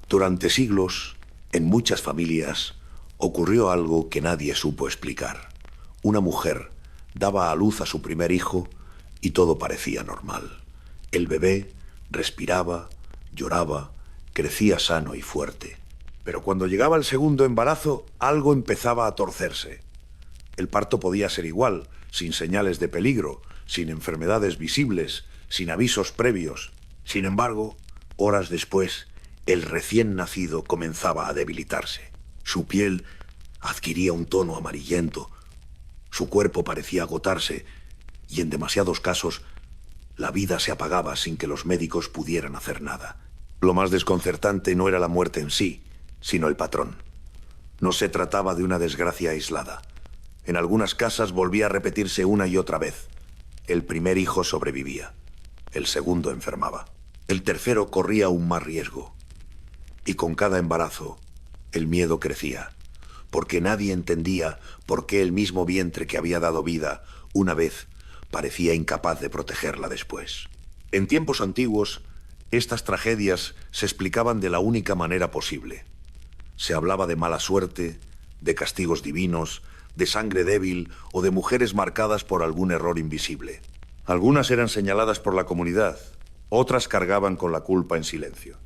Durante siglos, en muchas familias, ocurrió algo que nadie supo explicar. Una mujer daba a luz a su primer hijo y todo parecía normal. El bebé respiraba, lloraba, crecía sano y fuerte. Pero cuando llegaba el segundo embarazo, algo empezaba a torcerse. El parto podía ser igual, sin señales de peligro, sin enfermedades visibles, sin avisos previos. Sin embargo, horas después, el recién nacido comenzaba a debilitarse. Su piel adquiría un tono amarillento, su cuerpo parecía agotarse y en demasiados casos la vida se apagaba sin que los médicos pudieran hacer nada. Lo más desconcertante no era la muerte en sí, sino el patrón. No se trataba de una desgracia aislada. En algunas casas volvía a repetirse una y otra vez. El primer hijo sobrevivía, el segundo enfermaba, el tercero corría aún más riesgo. Y con cada embarazo, el miedo crecía, porque nadie entendía por qué el mismo vientre que había dado vida una vez parecía incapaz de protegerla después. En tiempos antiguos, estas tragedias se explicaban de la única manera posible. Se hablaba de mala suerte, de castigos divinos, de sangre débil o de mujeres marcadas por algún error invisible. Algunas eran señaladas por la comunidad, otras cargaban con la culpa en silencio.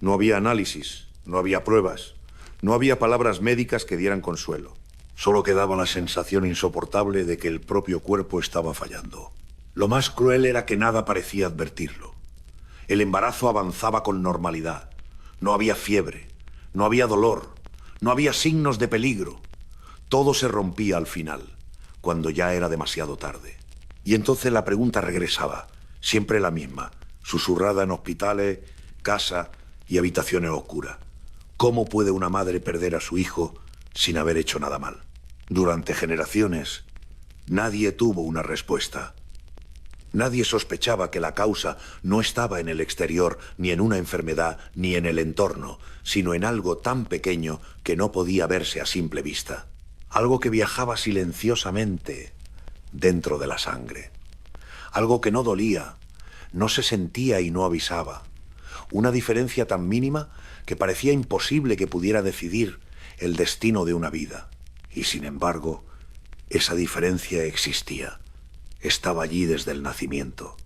No había análisis, no había pruebas, no había palabras médicas que dieran consuelo. Solo quedaba la sensación insoportable de que el propio cuerpo estaba fallando. Lo más cruel era que nada parecía advertirlo. El embarazo avanzaba con normalidad. No había fiebre, no había dolor, no había signos de peligro. Todo se rompía al final, cuando ya era demasiado tarde. Y entonces la pregunta regresaba, siempre la misma, susurrada en hospitales, casa y habitaciones oscuras. ¿Cómo puede una madre perder a su hijo sin haber hecho nada mal? Durante generaciones, nadie tuvo una respuesta. Nadie sospechaba que la causa no estaba en el exterior, ni en una enfermedad, ni en el entorno, sino en algo tan pequeño que no podía verse a simple vista. Algo que viajaba silenciosamente dentro de la sangre. Algo que no dolía, no se sentía y no avisaba. Una diferencia tan mínima que parecía imposible que pudiera decidir el destino de una vida. Y sin embargo, esa diferencia existía. Estaba allí desde el nacimiento.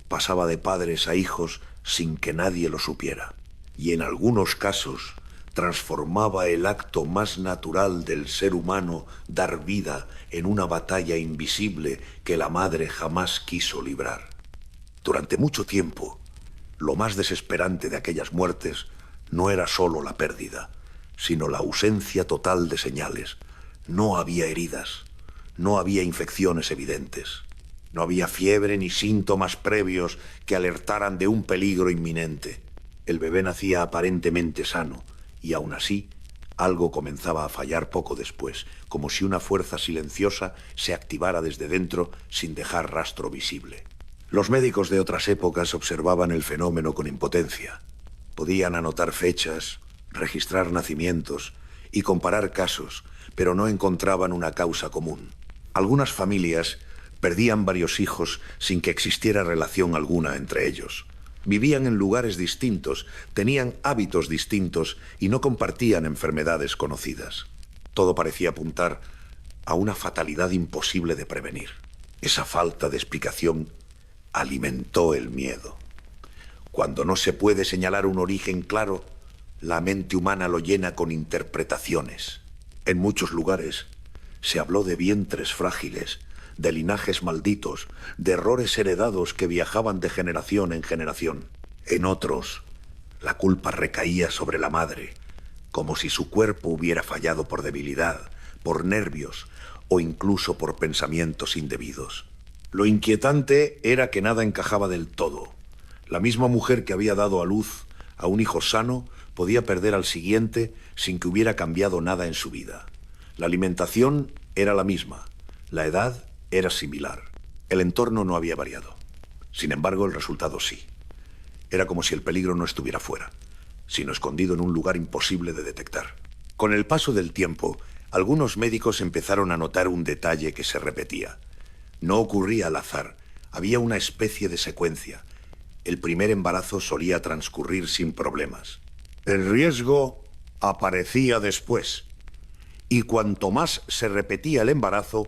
Pasaba de padres a hijos sin que nadie lo supiera. Y en algunos casos transformaba el acto más natural del ser humano, dar vida, en una batalla invisible que la madre jamás quiso librar. Durante mucho tiempo, lo más desesperante de aquellas muertes no era solo la pérdida, sino la ausencia total de señales. No había heridas, no había infecciones evidentes, no había fiebre ni síntomas previos que alertaran de un peligro inminente. El bebé nacía aparentemente sano, y aún así, algo comenzaba a fallar poco después, como si una fuerza silenciosa se activara desde dentro sin dejar rastro visible. Los médicos de otras épocas observaban el fenómeno con impotencia. Podían anotar fechas, registrar nacimientos y comparar casos, pero no encontraban una causa común. Algunas familias perdían varios hijos sin que existiera relación alguna entre ellos. Vivían en lugares distintos, tenían hábitos distintos y no compartían enfermedades conocidas. Todo parecía apuntar a una fatalidad imposible de prevenir. Esa falta de explicación alimentó el miedo. Cuando no se puede señalar un origen claro, la mente humana lo llena con interpretaciones. En muchos lugares se habló de vientres frágiles, de linajes malditos, de errores heredados que viajaban de generación en generación. En otros, la culpa recaía sobre la madre, como si su cuerpo hubiera fallado por debilidad, por nervios o incluso por pensamientos indebidos. Lo inquietante era que nada encajaba del todo. La misma mujer que había dado a luz a un hijo sano podía perder al siguiente sin que hubiera cambiado nada en su vida. La alimentación era la misma, la edad era similar, el entorno no había variado. Sin embargo, el resultado sí. Era como si el peligro no estuviera fuera, sino escondido en un lugar imposible de detectar. Con el paso del tiempo, algunos médicos empezaron a notar un detalle que se repetía. No ocurría al azar, había una especie de secuencia. El primer embarazo solía transcurrir sin problemas. El riesgo aparecía después, y cuanto más se repetía el embarazo,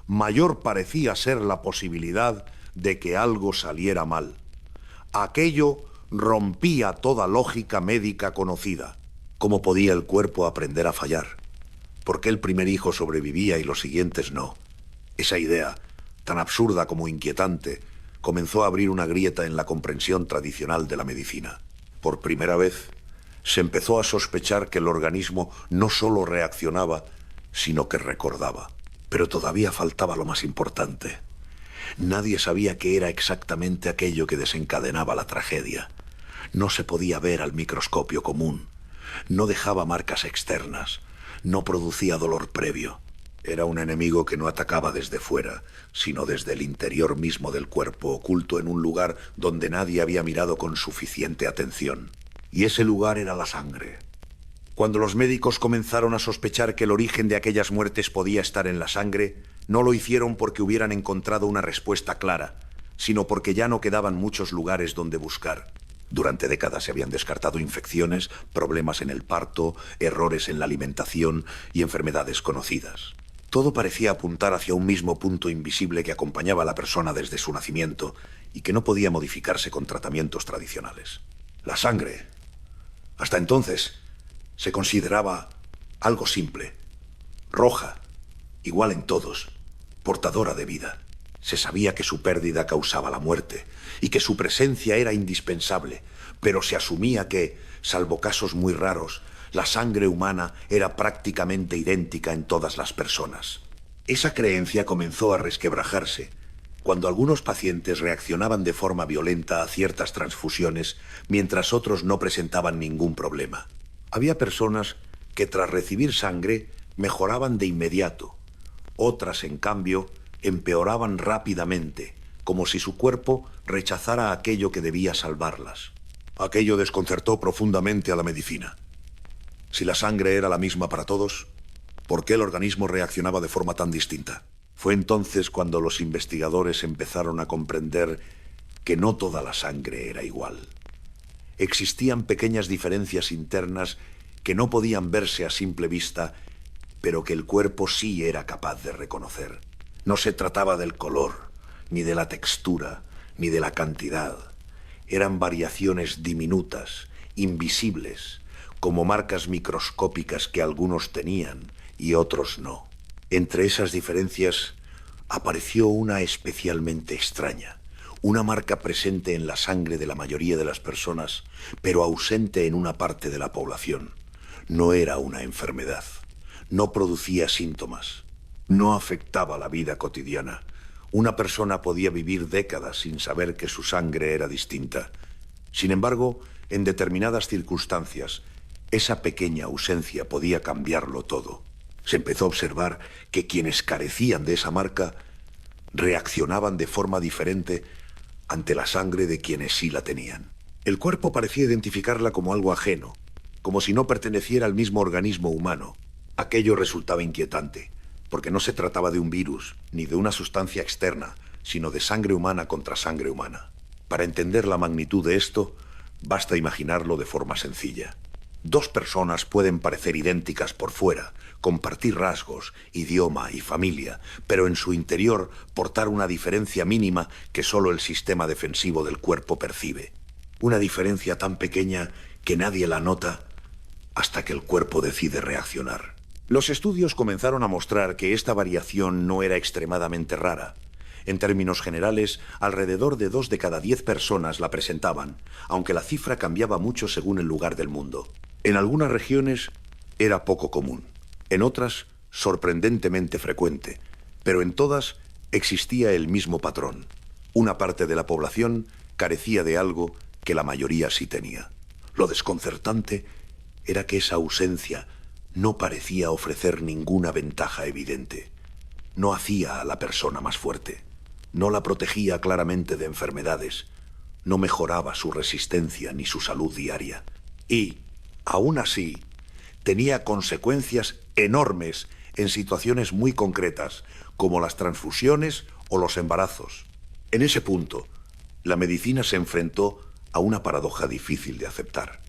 mayor parecía ser la posibilidad de que algo saliera mal. Aquello rompía toda lógica médica conocida. ¿Cómo podía el cuerpo aprender a fallar? ¿Por qué el primer hijo sobrevivía y los siguientes no? Esa idea, tan absurda como inquietante, comenzó a abrir una grieta en la comprensión tradicional de la medicina. Por primera vez, se empezó a sospechar que el organismo no solo reaccionaba, sino que recordaba. Pero todavía faltaba lo más importante. Nadie sabía qué era exactamente aquello que desencadenaba la tragedia. No se podía ver al microscopio común. No dejaba marcas externas. No producía dolor previo. Era un enemigo que no atacaba desde fuera, sino desde el interior mismo del cuerpo, oculto en un lugar donde nadie había mirado con suficiente atención. Y ese lugar era la sangre. Cuando los médicos comenzaron a sospechar que el origen de aquellas muertes podía estar en la sangre, no lo hicieron porque hubieran encontrado una respuesta clara, sino porque ya no quedaban muchos lugares donde buscar. Durante décadas se habían descartado infecciones, problemas en el parto, errores en la alimentación y enfermedades conocidas. Todo parecía apuntar hacia un mismo punto invisible que acompañaba a la persona desde su nacimiento y que no podía modificarse con tratamientos tradicionales. La sangre. Hasta entonces, se consideraba algo simple, roja, igual en todos, portadora de vida. Se sabía que su pérdida causaba la muerte y que su presencia era indispensable, pero se asumía que, salvo casos muy raros, la sangre humana era prácticamente idéntica en todas las personas. Esa creencia comenzó a resquebrajarse cuando algunos pacientes reaccionaban de forma violenta a ciertas transfusiones, mientras otros no presentaban ningún problema. Había personas que tras recibir sangre mejoraban de inmediato. Otras, en cambio, empeoraban rápidamente, como si su cuerpo rechazara aquello que debía salvarlas. Aquello desconcertó profundamente a la medicina. Si la sangre era la misma para todos, ¿por qué el organismo reaccionaba de forma tan distinta? Fue entonces cuando los investigadores empezaron a comprender que no toda la sangre era igual. Existían pequeñas diferencias internas que no podían verse a simple vista, pero que el cuerpo sí era capaz de reconocer. No se trataba del color, ni de la textura, ni de la cantidad. Eran variaciones diminutas, invisibles, como marcas microscópicas que algunos tenían y otros no. Entre esas diferencias apareció una especialmente extraña. Una marca presente en la sangre de la mayoría de las personas, pero ausente en una parte de la población. No era una enfermedad. No producía síntomas. No afectaba la vida cotidiana. Una persona podía vivir décadas sin saber que su sangre era distinta. Sin embargo, en determinadas circunstancias, esa pequeña ausencia podía cambiarlo todo. Se empezó a observar que quienes carecían de esa marca reaccionaban de forma diferente ante la sangre de quienes sí la tenían. El cuerpo parecía identificarla como algo ajeno, como si no perteneciera al mismo organismo humano. Aquello resultaba inquietante, porque no se trataba de un virus, ni de una sustancia externa, sino de sangre humana contra sangre humana. Para entender la magnitud de esto, basta imaginarlo de forma sencilla. Dos personas pueden parecer idénticas por fuera, compartir rasgos, idioma y familia, pero en su interior portar una diferencia mínima que solo el sistema defensivo del cuerpo percibe. Una diferencia tan pequeña que nadie la nota hasta que el cuerpo decide reaccionar. Los estudios comenzaron a mostrar que esta variación no era extremadamente rara. En términos generales, alrededor de 2 de cada 10 personas la presentaban, aunque la cifra cambiaba mucho según el lugar del mundo. En algunas regiones era poco común, en otras sorprendentemente frecuente, pero en todas existía el mismo patrón. Una parte de la población carecía de algo que la mayoría sí tenía. Lo desconcertante era que esa ausencia no parecía ofrecer ninguna ventaja evidente. No hacía a la persona más fuerte, no la protegía claramente de enfermedades, no mejoraba su resistencia ni su salud diaria. Y, aún así, tenía consecuencias enormes en situaciones muy concretas, como las transfusiones o los embarazos. En ese punto, la medicina se enfrentó a una paradoja difícil de aceptar.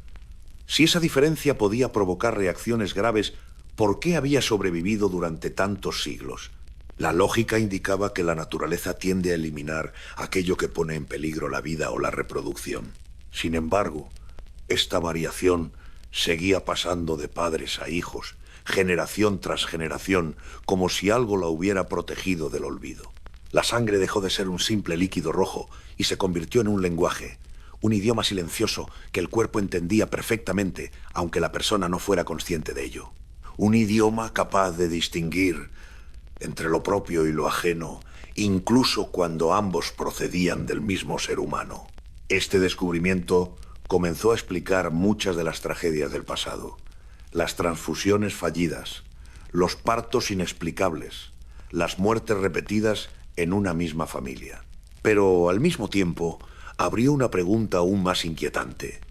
Si esa diferencia podía provocar reacciones graves, ¿por qué había sobrevivido durante tantos siglos? La lógica indicaba que la naturaleza tiende a eliminar aquello que pone en peligro la vida o la reproducción. Sin embargo, esta variación seguía pasando de padres a hijos, generación tras generación, como si algo la hubiera protegido del olvido. La sangre dejó de ser un simple líquido rojo y se convirtió en un lenguaje, un idioma silencioso que el cuerpo entendía perfectamente, aunque la persona no fuera consciente de ello. Un idioma capaz de distinguir entre lo propio y lo ajeno, incluso cuando ambos procedían del mismo ser humano. Este descubrimiento comenzó a explicar muchas de las tragedias del pasado. Las transfusiones fallidas, los partos inexplicables, las muertes repetidas en una misma familia. Pero al mismo tiempo, abrió una pregunta aún más inquietante.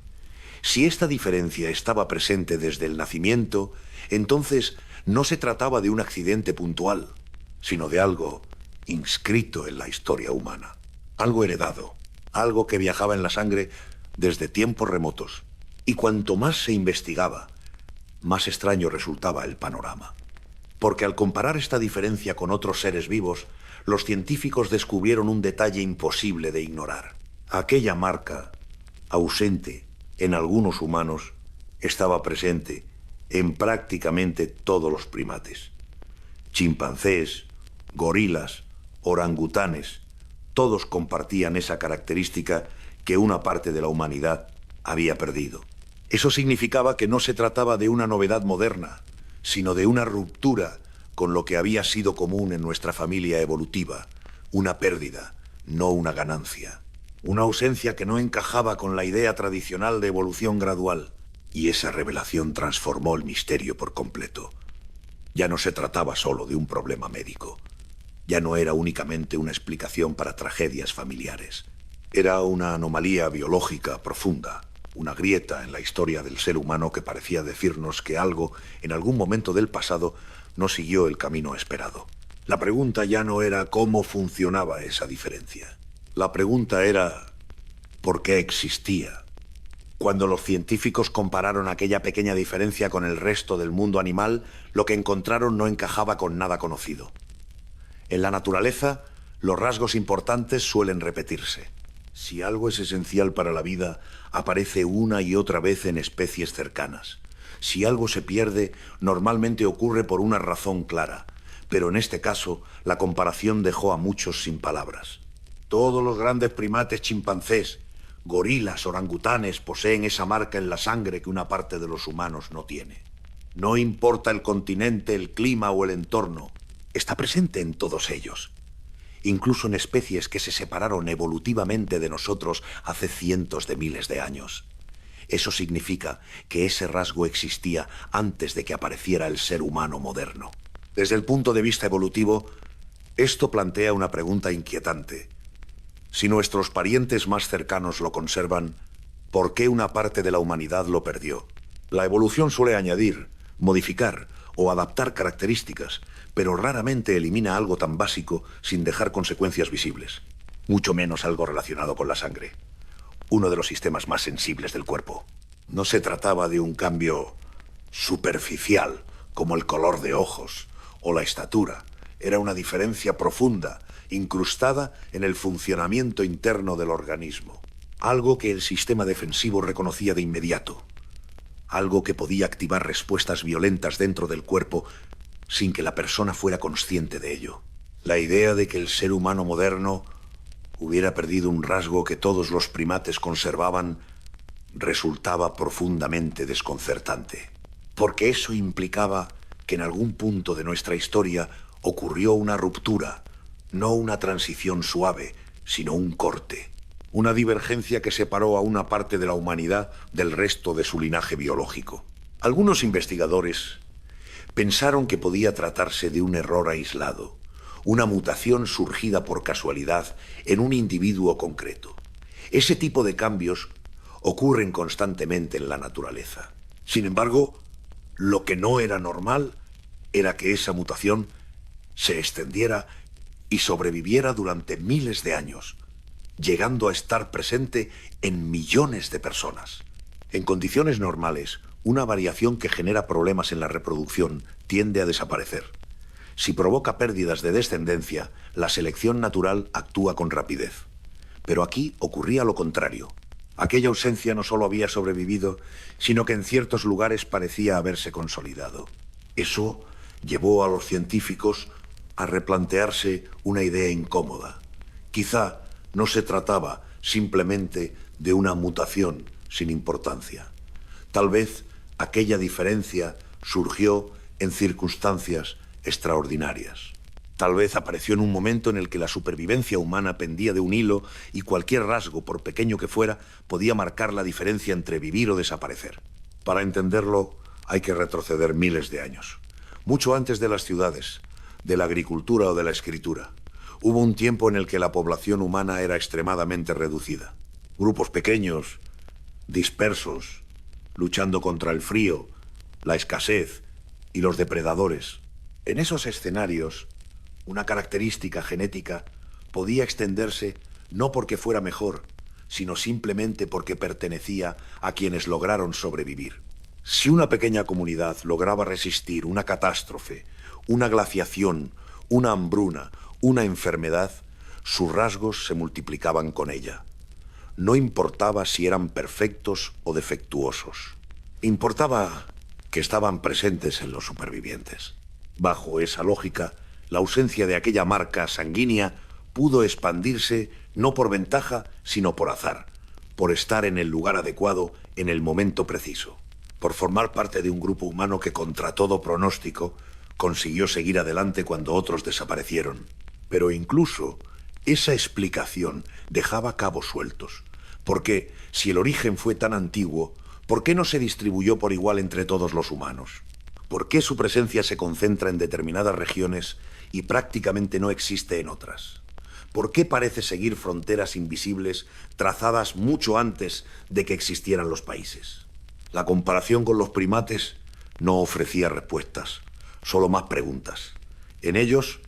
Si esta diferencia estaba presente desde el nacimiento, entonces no se trataba de un accidente puntual, sino de algo inscrito en la historia humana. Algo heredado, algo que viajaba en la sangre desde tiempos remotos. Y cuanto más se investigaba, más extraño resultaba el panorama. Porque al comparar esta diferencia con otros seres vivos, los científicos descubrieron un detalle imposible de ignorar. Aquella marca, ausente en algunos humanos, estaba presente en prácticamente todos los primates. Chimpancés, gorilas, orangutanes, todos compartían esa característica que una parte de la humanidad había perdido. Eso significaba que no se trataba de una novedad moderna, sino de una ruptura con lo que había sido común en nuestra familia evolutiva, una pérdida, no una ganancia. Una ausencia que no encajaba con la idea tradicional de evolución gradual. Y esa revelación transformó el misterio por completo. Ya no se trataba solo de un problema médico. Ya no era únicamente una explicación para tragedias familiares. Era una anomalía biológica profunda, una grieta en la historia del ser humano que parecía decirnos que algo, en algún momento del pasado, no siguió el camino esperado. La pregunta ya no era cómo funcionaba esa diferencia. La pregunta era ¿por qué existía? Cuando los científicos compararon aquella pequeña diferencia con el resto del mundo animal, lo que encontraron no encajaba con nada conocido. En la naturaleza, los rasgos importantes suelen repetirse. Si algo es esencial para la vida, aparece una y otra vez en especies cercanas. Si algo se pierde, normalmente ocurre por una razón clara. Pero en este caso, la comparación dejó a muchos sin palabras. Todos los grandes primates chimpancés, gorilas, orangutanes, poseen esa marca en la sangre que una parte de los humanos no tiene. No importa el continente, el clima o el entorno, está presente en todos ellos. Incluso en especies que se separaron evolutivamente de nosotros hace cientos de miles de años. Eso significa que ese rasgo existía antes de que apareciera el ser humano moderno. Desde el punto de vista evolutivo, esto plantea una pregunta inquietante. Si nuestros parientes más cercanos lo conservan, ¿por qué una parte de la humanidad lo perdió? La evolución suele añadir, modificar o adaptar características, pero raramente elimina algo tan básico sin dejar consecuencias visibles. Mucho menos algo relacionado con la sangre, uno de los sistemas más sensibles del cuerpo. No se trataba de un cambio superficial, como el color de ojos o la estatura. Era una diferencia profunda, incrustada en el funcionamiento interno del organismo. Algo que el sistema defensivo reconocía de inmediato. Algo que podía activar respuestas violentas dentro del cuerpo sin que la persona fuera consciente de ello. La idea de que el ser humano moderno hubiera perdido un rasgo que todos los primates conservaban resultaba profundamente desconcertante. Porque eso implicaba que en algún punto de nuestra historia ocurrió una ruptura, no una transición suave, sino un corte. Una divergencia que separó a una parte de la humanidad del resto de su linaje biológico. Algunos investigadores pensaron que podía tratarse de un error aislado, una mutación surgida por casualidad en un individuo concreto. Ese tipo de cambios ocurren constantemente en la naturaleza. Sin embargo, lo que no era normal era que esa mutación se extendiera y sobreviviera durante miles de años, llegando a estar presente en millones de personas. En condiciones normales, una variación que genera problemas en la reproducción tiende a desaparecer. Si provoca pérdidas de descendencia, la selección natural actúa con rapidez. Pero aquí ocurría lo contrario. Aquella ausencia no solo había sobrevivido, sino que en ciertos lugares parecía haberse consolidado. Eso llevó a los científicos a replantearse una idea incómoda. Quizá no se trataba simplemente de una mutación sin importancia. Tal vez aquella diferencia surgió en circunstancias extraordinarias. Tal vez apareció en un momento en el que la supervivencia humana pendía de un hilo y cualquier rasgo, por pequeño que fuera, podía marcar la diferencia entre vivir o desaparecer. Para entenderlo, hay que retroceder miles de años. Mucho antes de las ciudades, de la agricultura o de la escritura. Hubo un tiempo en el que la población humana era extremadamente reducida. Grupos pequeños, dispersos, luchando contra el frío, la escasez y los depredadores. En esos escenarios, una característica genética podía extenderse no porque fuera mejor, sino simplemente porque pertenecía a quienes lograron sobrevivir. Si una pequeña comunidad lograba resistir una catástrofe, una glaciación, una hambruna, una enfermedad, sus rasgos se multiplicaban con ella. No importaba si eran perfectos o defectuosos. Importaba que estaban presentes en los supervivientes. Bajo esa lógica, la ausencia de aquella marca sanguínea pudo expandirse no por ventaja, sino por azar, por estar en el lugar adecuado en el momento preciso, por formar parte de un grupo humano que contra todo pronóstico consiguió seguir adelante cuando otros desaparecieron. Pero incluso esa explicación dejaba cabos sueltos, porque si el origen fue tan antiguo, ¿por qué no se distribuyó por igual entre todos los humanos? ¿Por qué su presencia se concentra en determinadas regiones y prácticamente no existe en otras? ¿Por qué parece seguir fronteras invisibles trazadas mucho antes de que existieran los países? La comparación con los primates no ofrecía respuestas, solo más preguntas. En ellos,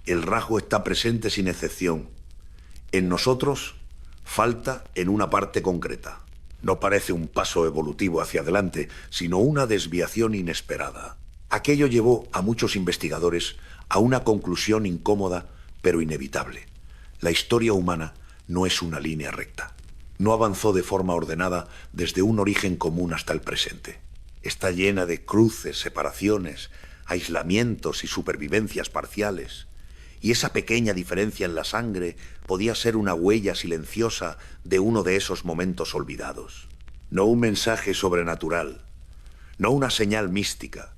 el rasgo está presente sin excepción. En nosotros, falta en una parte concreta. No parece un paso evolutivo hacia adelante, sino una desviación inesperada. Aquello llevó a muchos investigadores a una conclusión incómoda, pero inevitable. La historia humana no es una línea recta. No avanzó de forma ordenada desde un origen común hasta el presente. Está llena de cruces, separaciones, aislamientos y supervivencias parciales. Y esa pequeña diferencia en la sangre podía ser una huella silenciosa de uno de esos momentos olvidados. No un mensaje sobrenatural, no una señal mística,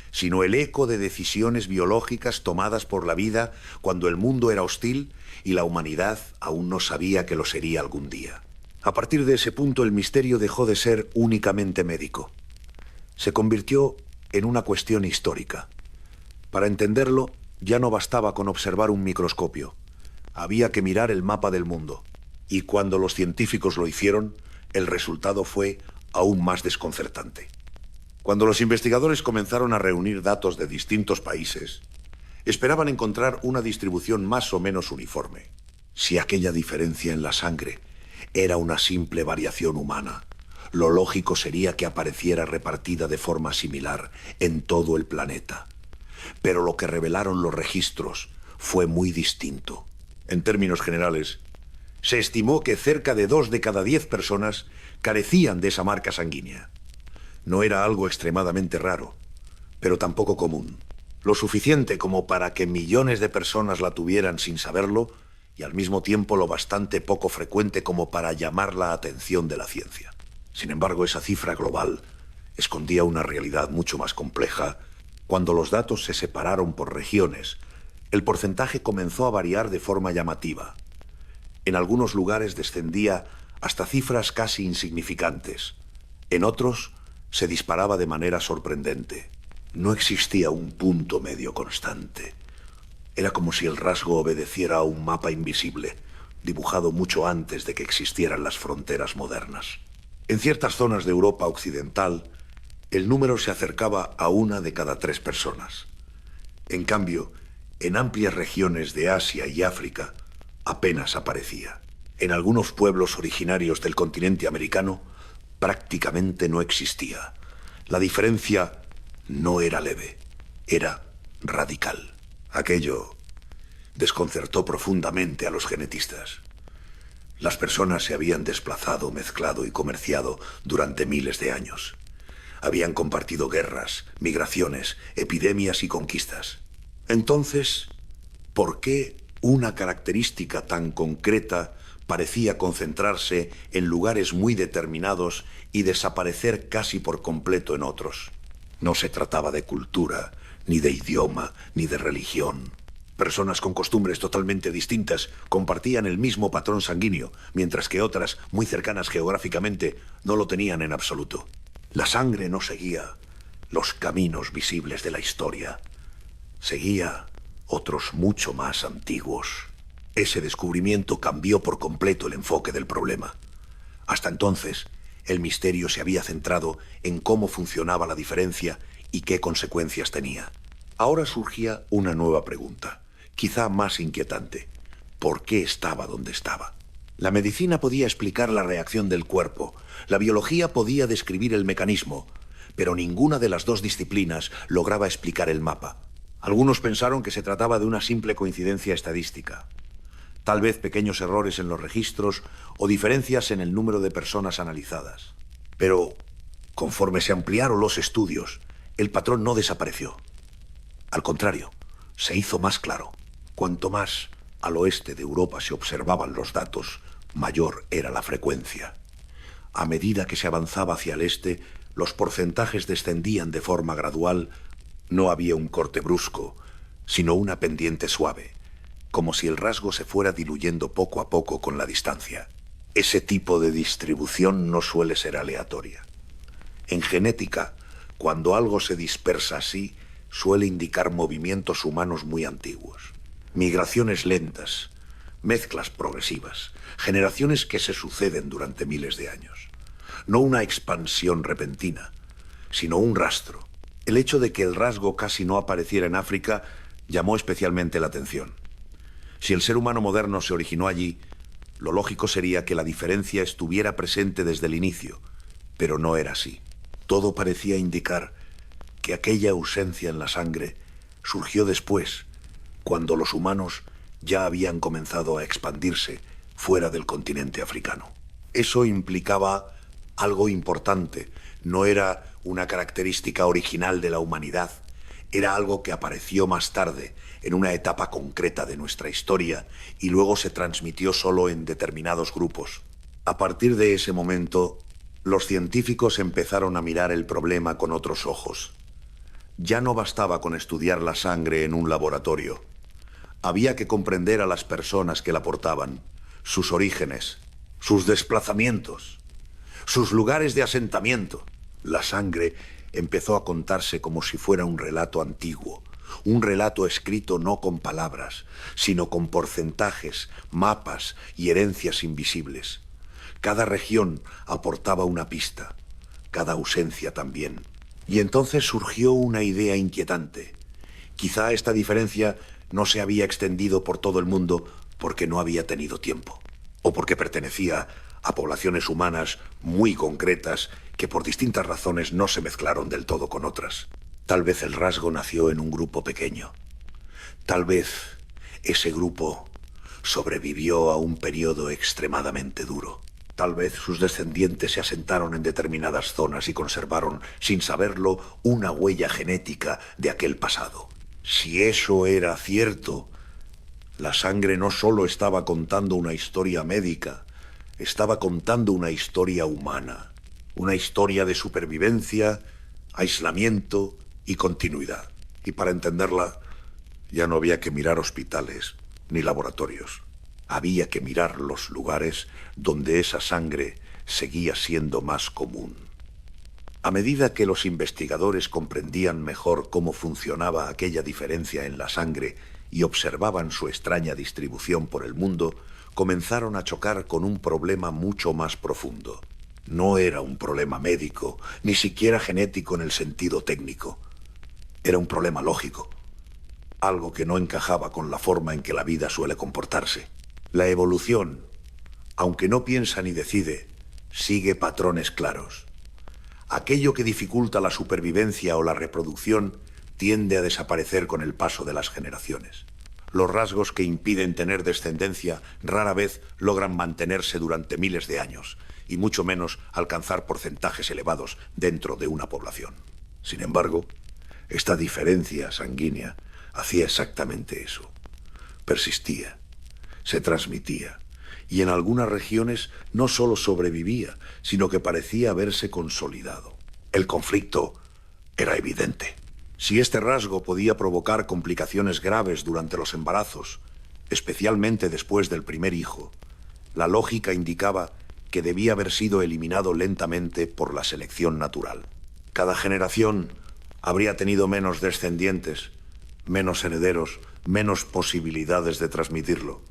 sino el eco de decisiones biológicas tomadas por la vida cuando el mundo era hostil y la humanidad aún no sabía que lo sería algún día. A partir de ese punto, el misterio dejó de ser únicamente médico. Se convirtió en una cuestión histórica. Para entenderlo, ya no bastaba con observar un microscopio. Había que mirar el mapa del mundo. Y cuando los científicos lo hicieron, el resultado fue aún más desconcertante. Cuando los investigadores comenzaron a reunir datos de distintos países, esperaban encontrar una distribución más o menos uniforme. Si aquella diferencia en la sangre era una simple variación humana, lo lógico sería que apareciera repartida de forma similar en todo el planeta. Pero lo que revelaron los registros fue muy distinto. En términos generales, se estimó que cerca de 2 de cada 10 personas carecían de esa marca sanguínea. No era algo extremadamente raro, pero tampoco común. Lo suficiente como para que millones de personas la tuvieran sin saberlo, y al mismo tiempo lo bastante poco frecuente como para llamar la atención de la ciencia. Sin embargo, esa cifra global escondía una realidad mucho más compleja. Cuando los datos se separaron por regiones, el porcentaje comenzó a variar de forma llamativa. En algunos lugares descendía hasta cifras casi insignificantes. En otros, se disparaba de manera sorprendente. No existía un punto medio constante. Era como si el rasgo obedeciera a un mapa invisible, dibujado mucho antes de que existieran las fronteras modernas. En ciertas zonas de Europa occidental, el número se acercaba a 1 de cada 3 personas. En cambio, en amplias regiones de Asia y África, apenas aparecía. En algunos pueblos originarios del continente americano, prácticamente no existía. La diferencia no era leve, era radical. Aquello desconcertó profundamente a los genetistas. Las personas se habían desplazado, mezclado y comerciado durante miles de años. Habían compartido guerras, migraciones, epidemias y conquistas. Entonces, ¿por qué una característica tan concreta parecía concentrarse en lugares muy determinados y desaparecer casi por completo en otros? No se trataba de cultura, ni de idioma, ni de religión. Personas con costumbres totalmente distintas compartían el mismo patrón sanguíneo, mientras que otras, muy cercanas geográficamente, no lo tenían en absoluto. La sangre no seguía los caminos visibles de la historia. Seguía otros mucho más antiguos. Ese descubrimiento cambió por completo el enfoque del problema. Hasta entonces, el misterio se había centrado en cómo funcionaba la diferencia y qué consecuencias tenía. Ahora surgía una nueva pregunta, quizá más inquietante. ¿Por qué estaba donde estaba? La medicina podía explicar la reacción del cuerpo, la biología podía describir el mecanismo, pero ninguna de las dos disciplinas lograba explicar el mapa. Algunos pensaron que se trataba de una simple coincidencia estadística. Tal vez pequeños errores en los registros o diferencias en el número de personas analizadas. Pero, conforme se ampliaron los estudios, el patrón no desapareció. Al contrario, se hizo más claro. Cuanto más al oeste de Europa se observaban los datos, mayor era la frecuencia. A medida que se avanzaba hacia el este, los porcentajes descendían de forma gradual. No había un corte brusco, sino una pendiente suave, como si el rasgo se fuera diluyendo poco a poco con la distancia. Ese tipo de distribución no suele ser aleatoria. En genética, cuando algo se dispersa así, suele indicar movimientos humanos muy antiguos. Migraciones lentas, mezclas progresivas, generaciones que se suceden durante miles de años. No una expansión repentina, sino un rastro. El hecho de que el rasgo casi no apareciera en África llamó especialmente la atención. Si el ser humano moderno se originó allí, lo lógico sería que la diferencia estuviera presente desde el inicio, pero no era así. Todo parecía indicar que aquella ausencia en la sangre surgió después, cuando los humanos ya habían comenzado a expandirse fuera del continente africano. Eso implicaba algo importante. No era una característica original de la humanidad. Era algo que apareció más tarde, en una etapa concreta de nuestra historia, y luego se transmitió solo en determinados grupos. A partir de ese momento, los científicos empezaron a mirar el problema con otros ojos. Ya no bastaba con estudiar la sangre en un laboratorio. Había que comprender a las personas que la portaban, sus orígenes, sus desplazamientos, sus lugares de asentamiento. La sangre empezó a contarse como si fuera un relato antiguo, un relato escrito no con palabras, sino con porcentajes, mapas y herencias invisibles. Cada región aportaba una pista, cada ausencia también. Y entonces surgió una idea inquietante. Quizá esta diferencia no se había extendido por todo el mundo porque no había tenido tiempo, o porque pertenecía a poblaciones humanas muy concretas que por distintas razones no se mezclaron del todo con otras. Tal vez el rasgo nació en un grupo pequeño. Tal vez ese grupo sobrevivió a un periodo extremadamente duro. Tal vez sus descendientes se asentaron en determinadas zonas y conservaron, sin saberlo, una huella genética de aquel pasado. Si eso era cierto, la sangre no solo estaba contando una historia médica, estaba contando una historia humana, una historia de supervivencia, aislamiento y continuidad. Y para entenderla, ya no había que mirar hospitales ni laboratorios. Había que mirar los lugares donde esa sangre seguía siendo más común. A medida que los investigadores comprendían mejor cómo funcionaba aquella diferencia en la sangre y observaban su extraña distribución por el mundo, comenzaron a chocar con un problema mucho más profundo. No era un problema médico, ni siquiera genético en el sentido técnico. Era un problema lógico, algo que no encajaba con la forma en que la vida suele comportarse. La evolución, aunque no piensa ni decide, sigue patrones claros. Aquello que dificulta la supervivencia o la reproducción tiende a desaparecer con el paso de las generaciones. Los rasgos que impiden tener descendencia rara vez logran mantenerse durante miles de años, y mucho menos alcanzar porcentajes elevados dentro de una población. Sin embargo, esta diferencia sanguínea hacía exactamente eso. Persistía, se transmitía, y en algunas regiones no solo sobrevivía, sino que parecía haberse consolidado. El conflicto era evidente. Si este rasgo podía provocar complicaciones graves durante los embarazos, especialmente después del primer hijo, la lógica indicaba que debía haber sido eliminado lentamente por la selección natural. Cada generación habría tenido menos descendientes, menos herederos, menos posibilidades de transmitirlo.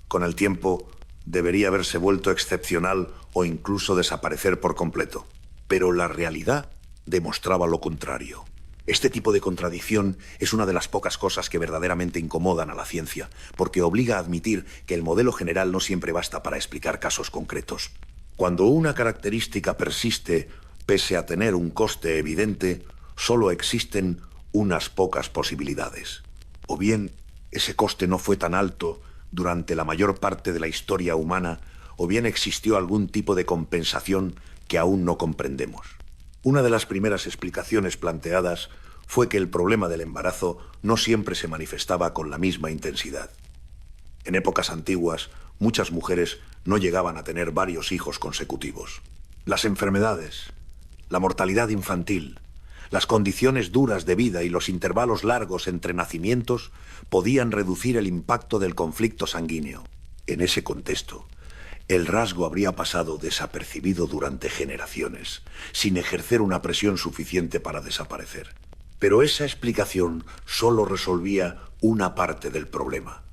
Con el tiempo, debería haberse vuelto excepcional o incluso desaparecer por completo. Pero la realidad demostraba lo contrario. Este tipo de contradicción es una de las pocas cosas que verdaderamente incomodan a la ciencia, porque obliga a admitir que el modelo general no siempre basta para explicar casos concretos. Cuando una característica persiste, pese a tener un coste evidente, solo existen unas pocas posibilidades. O bien, ese coste no fue tan alto durante la mayor parte de la historia humana, o bien existió algún tipo de compensación que aún no comprendemos. Una de las primeras explicaciones planteadas fue que el problema del embarazo no siempre se manifestaba con la misma intensidad. En épocas antiguas, muchas mujeres no llegaban a tener varios hijos consecutivos. Las enfermedades, la mortalidad infantil, las condiciones duras de vida y los intervalos largos entre nacimientos podían reducir el impacto del conflicto sanguíneo. En ese contexto, el rasgo habría pasado desapercibido durante generaciones, sin ejercer una presión suficiente para desaparecer. Pero esa explicación solo resolvía una parte del problema.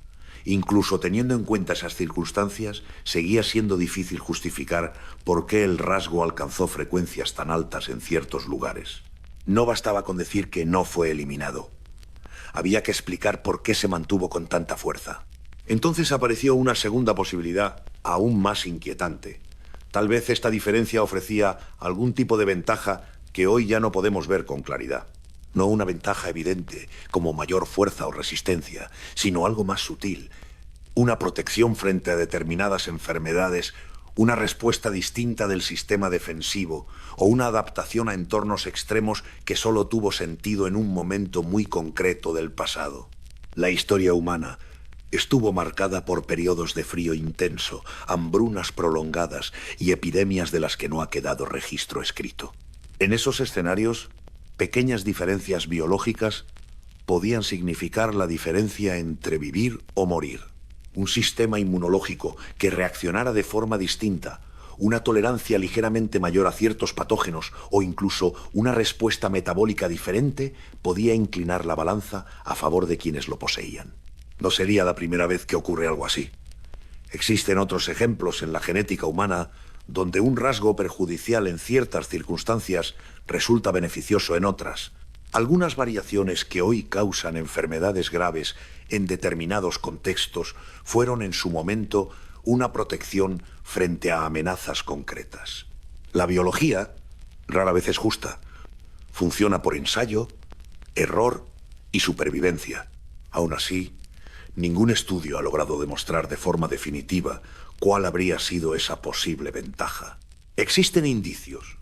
Incluso teniendo en cuenta esas circunstancias, seguía siendo difícil justificar por qué el rasgo alcanzó frecuencias tan altas en ciertos lugares. No bastaba con decir que no fue eliminado. Había que explicar por qué se mantuvo con tanta fuerza. Entonces apareció una segunda posibilidad, aún más inquietante. Tal vez esta diferencia ofrecía algún tipo de ventaja que hoy ya no podemos ver con claridad. No una ventaja evidente, como mayor fuerza o resistencia, sino algo más sutil. Una protección frente a determinadas enfermedades, una respuesta distinta del sistema defensivo o una adaptación a entornos extremos que solo tuvo sentido en un momento muy concreto del pasado. La historia humana estuvo marcada por periodos de frío intenso, hambrunas prolongadas y epidemias de las que no ha quedado registro escrito. En esos escenarios, pequeñas diferencias biológicas podían significar la diferencia entre vivir o morir. Un sistema inmunológico que reaccionara de forma distinta, una tolerancia ligeramente mayor a ciertos patógenos o incluso una respuesta metabólica diferente podía inclinar la balanza a favor de quienes lo poseían. No sería la primera vez que ocurre algo así. Existen otros ejemplos en la genética humana donde un rasgo perjudicial en ciertas circunstancias resulta beneficioso en otras. Algunas variaciones que hoy causan enfermedades graves en determinados contextos fueron en su momento una protección frente a amenazas concretas. La biología rara vez es justa. Funciona por ensayo, error y supervivencia. Aún así, ningún estudio ha logrado demostrar de forma definitiva cuál habría sido esa posible ventaja. Existen indicios,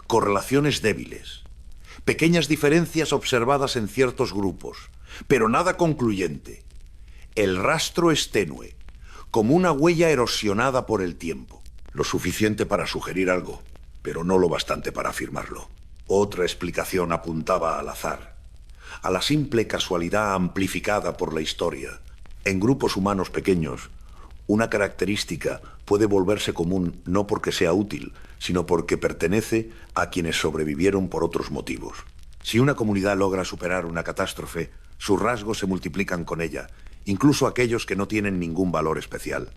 correlaciones débiles, pequeñas diferencias observadas en ciertos grupos, pero nada concluyente. El rastro es tenue, como una huella erosionada por el tiempo. Lo suficiente para sugerir algo, pero no lo bastante para afirmarlo. Otra explicación apuntaba al azar, a la simple casualidad amplificada por la historia. En grupos humanos pequeños, una característica puede volverse común no porque sea útil, sino porque pertenece a quienes sobrevivieron por otros motivos. Si una comunidad logra superar una catástrofe, sus rasgos se multiplican con ella, incluso aquellos que no tienen ningún valor especial.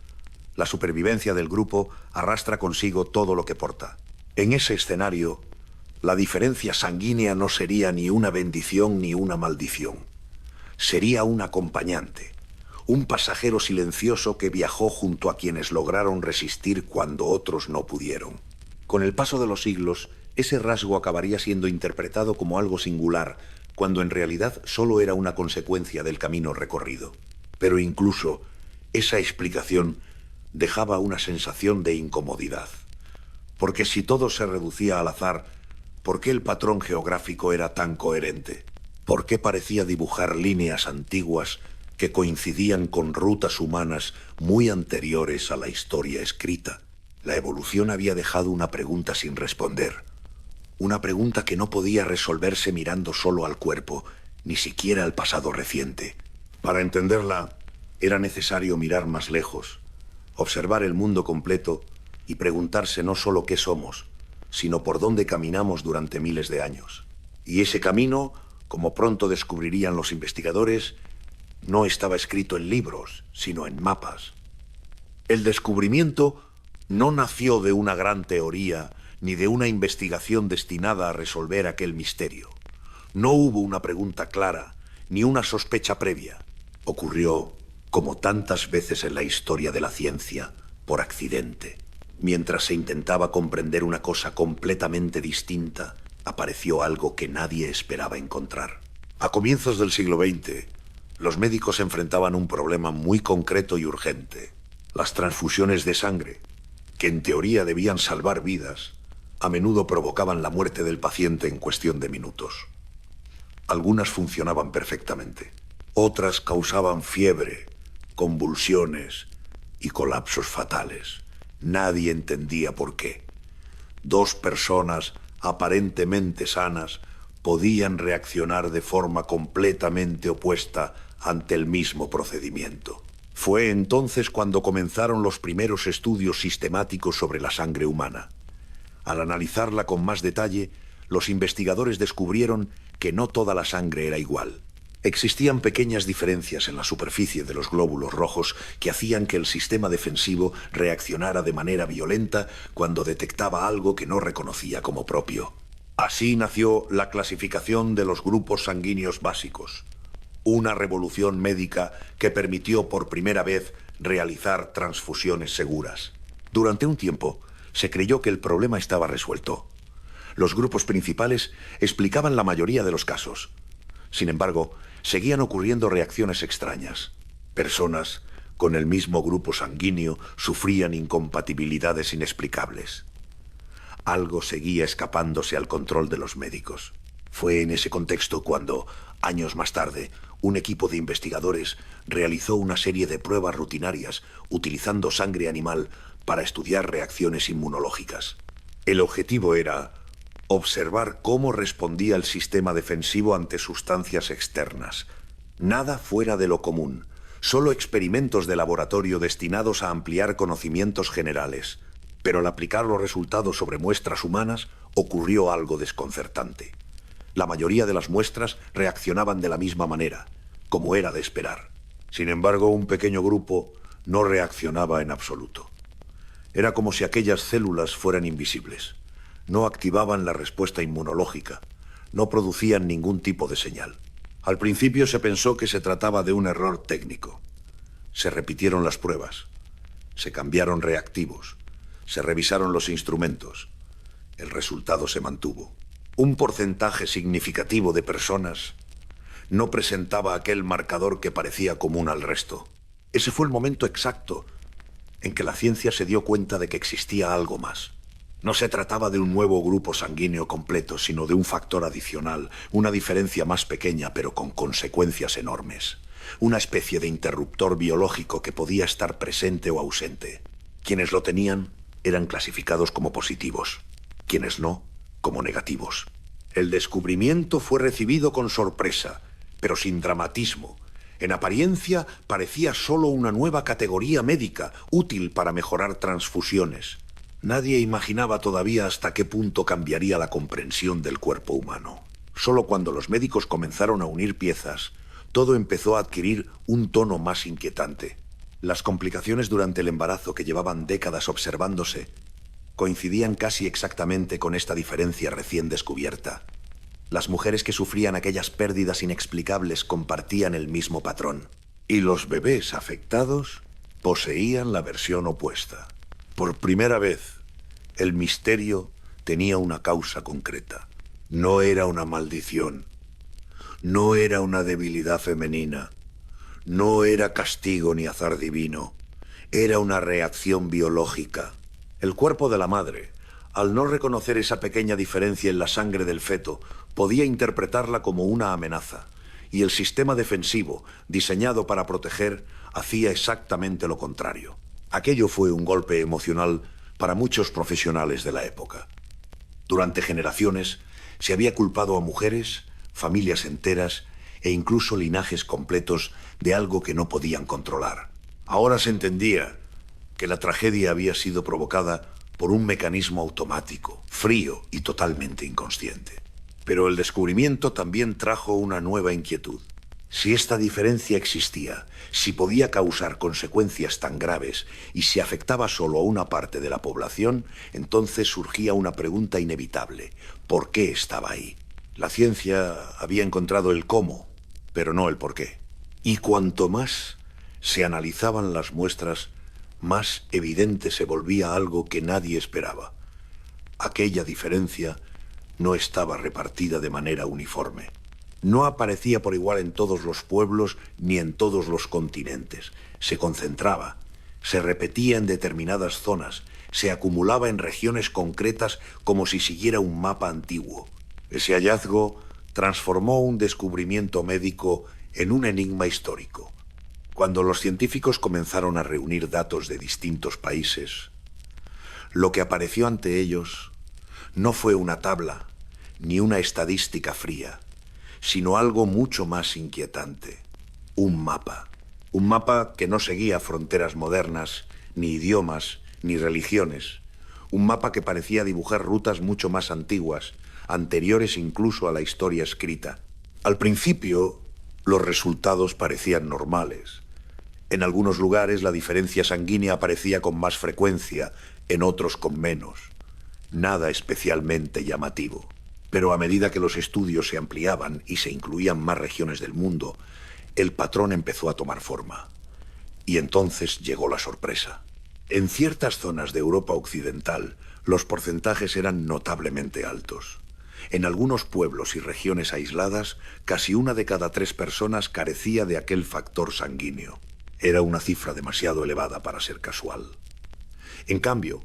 La supervivencia del grupo arrastra consigo todo lo que porta. En ese escenario, la diferencia sanguínea no sería ni una bendición ni una maldición. Sería un acompañante, un pasajero silencioso que viajó junto a quienes lograron resistir cuando otros no pudieron. Con el paso de los siglos, ese rasgo acabaría siendo interpretado como algo singular, cuando en realidad solo era una consecuencia del camino recorrido. Pero incluso esa explicación dejaba una sensación de incomodidad. Porque si todo se reducía al azar, ¿por qué el patrón geográfico era tan coherente? ¿Por qué parecía dibujar líneas antiguas que coincidían con rutas humanas muy anteriores a la historia escrita? La evolución había dejado una pregunta sin responder. Una pregunta que no podía resolverse mirando solo al cuerpo, ni siquiera al pasado reciente. Para entenderla, era necesario mirar más lejos, observar el mundo completo y preguntarse no solo qué somos, sino por dónde caminamos durante miles de años. Y ese camino, como pronto descubrirían los investigadores, no estaba escrito en libros, sino en mapas. El descubrimiento no nació de una gran teoría ni de una investigación destinada a resolver aquel misterio. No hubo una pregunta clara, ni una sospecha previa. Ocurrió, como tantas veces en la historia de la ciencia, por accidente. Mientras se intentaba comprender una cosa completamente distinta, apareció algo que nadie esperaba encontrar. A comienzos del siglo XX, los médicos enfrentaban un problema muy concreto y urgente: las transfusiones de sangre, que en teoría debían salvar vidas, a menudo provocaban la muerte del paciente en cuestión de minutos. Algunas funcionaban perfectamente. Otras causaban fiebre, convulsiones y colapsos fatales. Nadie entendía por qué. Dos personas aparentemente sanas podían reaccionar de forma completamente opuesta ante el mismo procedimiento. Fue entonces cuando comenzaron los primeros estudios sistemáticos sobre la sangre humana. Al analizarla con más detalle, los investigadores descubrieron que no toda la sangre era igual. Existían pequeñas diferencias en la superficie de los glóbulos rojos que hacían que el sistema defensivo reaccionara de manera violenta cuando detectaba algo que no reconocía como propio. Así nació la clasificación de los grupos sanguíneos básicos, una revolución médica que permitió por primera vez realizar transfusiones seguras. Durante un tiempo, se creyó que el problema estaba resuelto. Los grupos principales explicaban la mayoría de los casos. Sin embargo, seguían ocurriendo reacciones extrañas. Personas con el mismo grupo sanguíneo sufrían incompatibilidades inexplicables. Algo seguía escapándose al control de los médicos. Fue en ese contexto cuando, años más tarde, un equipo de investigadores realizó una serie de pruebas rutinarias utilizando sangre animal para estudiar reacciones inmunológicas. El objetivo era observar cómo respondía el sistema defensivo ante sustancias externas. Nada fuera de lo común, solo experimentos de laboratorio destinados a ampliar conocimientos generales. Pero al aplicar los resultados sobre muestras humanas, ocurrió algo desconcertante. La mayoría de las muestras reaccionaban de la misma manera, como era de esperar. Sin embargo, un pequeño grupo no reaccionaba en absoluto. Era como si aquellas células fueran invisibles. No activaban la respuesta inmunológica. No producían ningún tipo de señal. Al principio se pensó que se trataba de un error técnico. Se repitieron las pruebas. Se cambiaron reactivos. Se revisaron los instrumentos. El resultado se mantuvo. Un porcentaje significativo de personas no presentaba aquel marcador que parecía común al resto. Ese fue el momento exacto en que la ciencia se dio cuenta de que existía algo más. No se trataba de un nuevo grupo sanguíneo completo, sino de un factor adicional, una diferencia más pequeña pero con consecuencias enormes. Una especie de interruptor biológico que podía estar presente o ausente. Quienes lo tenían eran clasificados como positivos, quienes no, como negativos. El descubrimiento fue recibido con sorpresa, pero sin dramatismo. En apariencia parecía solo una nueva categoría médica, útil para mejorar transfusiones. Nadie imaginaba todavía hasta qué punto cambiaría la comprensión del cuerpo humano. Solo cuando los médicos comenzaron a unir piezas, todo empezó a adquirir un tono más inquietante. Las complicaciones durante el embarazo, que llevaban décadas observándose, coincidían casi exactamente con esta diferencia recién descubierta. Las mujeres que sufrían aquellas pérdidas inexplicables compartían el mismo patrón. Y los bebés afectados poseían la versión opuesta. Por primera vez, El misterio tenía una causa concreta. No era una maldición, no era una debilidad femenina, no era castigo ni azar divino, era una reacción biológica. El cuerpo de la madre, al no reconocer esa pequeña diferencia en la sangre del feto, podía interpretarla como una amenaza, y el sistema defensivo, diseñado para proteger, hacía exactamente lo contrario. Aquello fue un golpe emocional para muchos profesionales de la época. Durante generaciones se había culpado a mujeres, familias enteras e incluso linajes completos de algo que no podían controlar. Ahora se entendía que la tragedia había sido provocada por un mecanismo automático, frío y totalmente inconsciente. Pero el descubrimiento también trajo una nueva inquietud. Si esta diferencia existía, si podía causar consecuencias tan graves y si afectaba solo a una parte de la población, entonces surgía una pregunta inevitable. ¿Por qué estaba ahí? La ciencia había encontrado el cómo, pero no el por qué. Y cuanto más se analizaban las muestras, más evidente se volvía algo que nadie esperaba. Aquella diferencia no estaba repartida de manera uniforme. No aparecía por igual en todos los pueblos ni en todos los continentes. Se concentraba, se repetía en determinadas zonas, se acumulaba en regiones concretas como si siguiera un mapa antiguo. Ese hallazgo transformó un descubrimiento médico en un enigma histórico. Cuando los científicos comenzaron a reunir datos de distintos países, lo que apareció ante ellos no fue una tabla ni una estadística fría, sino algo mucho más inquietante. Un mapa. Un mapa que no seguía fronteras modernas, ni idiomas, ni religiones. Un mapa que parecía dibujar rutas mucho más antiguas, anteriores incluso a la historia escrita. Al principio, los resultados parecían normales. En algunos lugares la diferencia sanguínea aparecía con más frecuencia, en otros con menos. Nada especialmente llamativo. Pero a medida que los estudios se ampliaban y se incluían más regiones del mundo, el patrón empezó a tomar forma. Y entonces llegó la sorpresa. En ciertas zonas de Europa occidental, los porcentajes eran notablemente altos. En algunos pueblos y regiones aisladas, casi 1 de cada 3 personas carecía de aquel factor sanguíneo. Era una cifra demasiado elevada para ser casual. En cambio,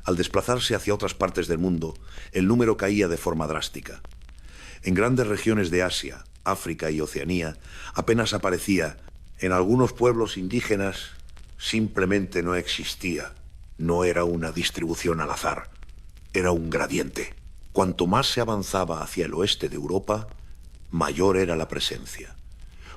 al desplazarse hacia otras partes del mundo, el número caía de forma drástica. En grandes regiones de Asia, África y Oceanía, apenas aparecía. En algunos pueblos indígenas simplemente no existía. No era una distribución al azar, era un gradiente. Cuanto más se avanzaba hacia el oeste de Europa, mayor era la presencia.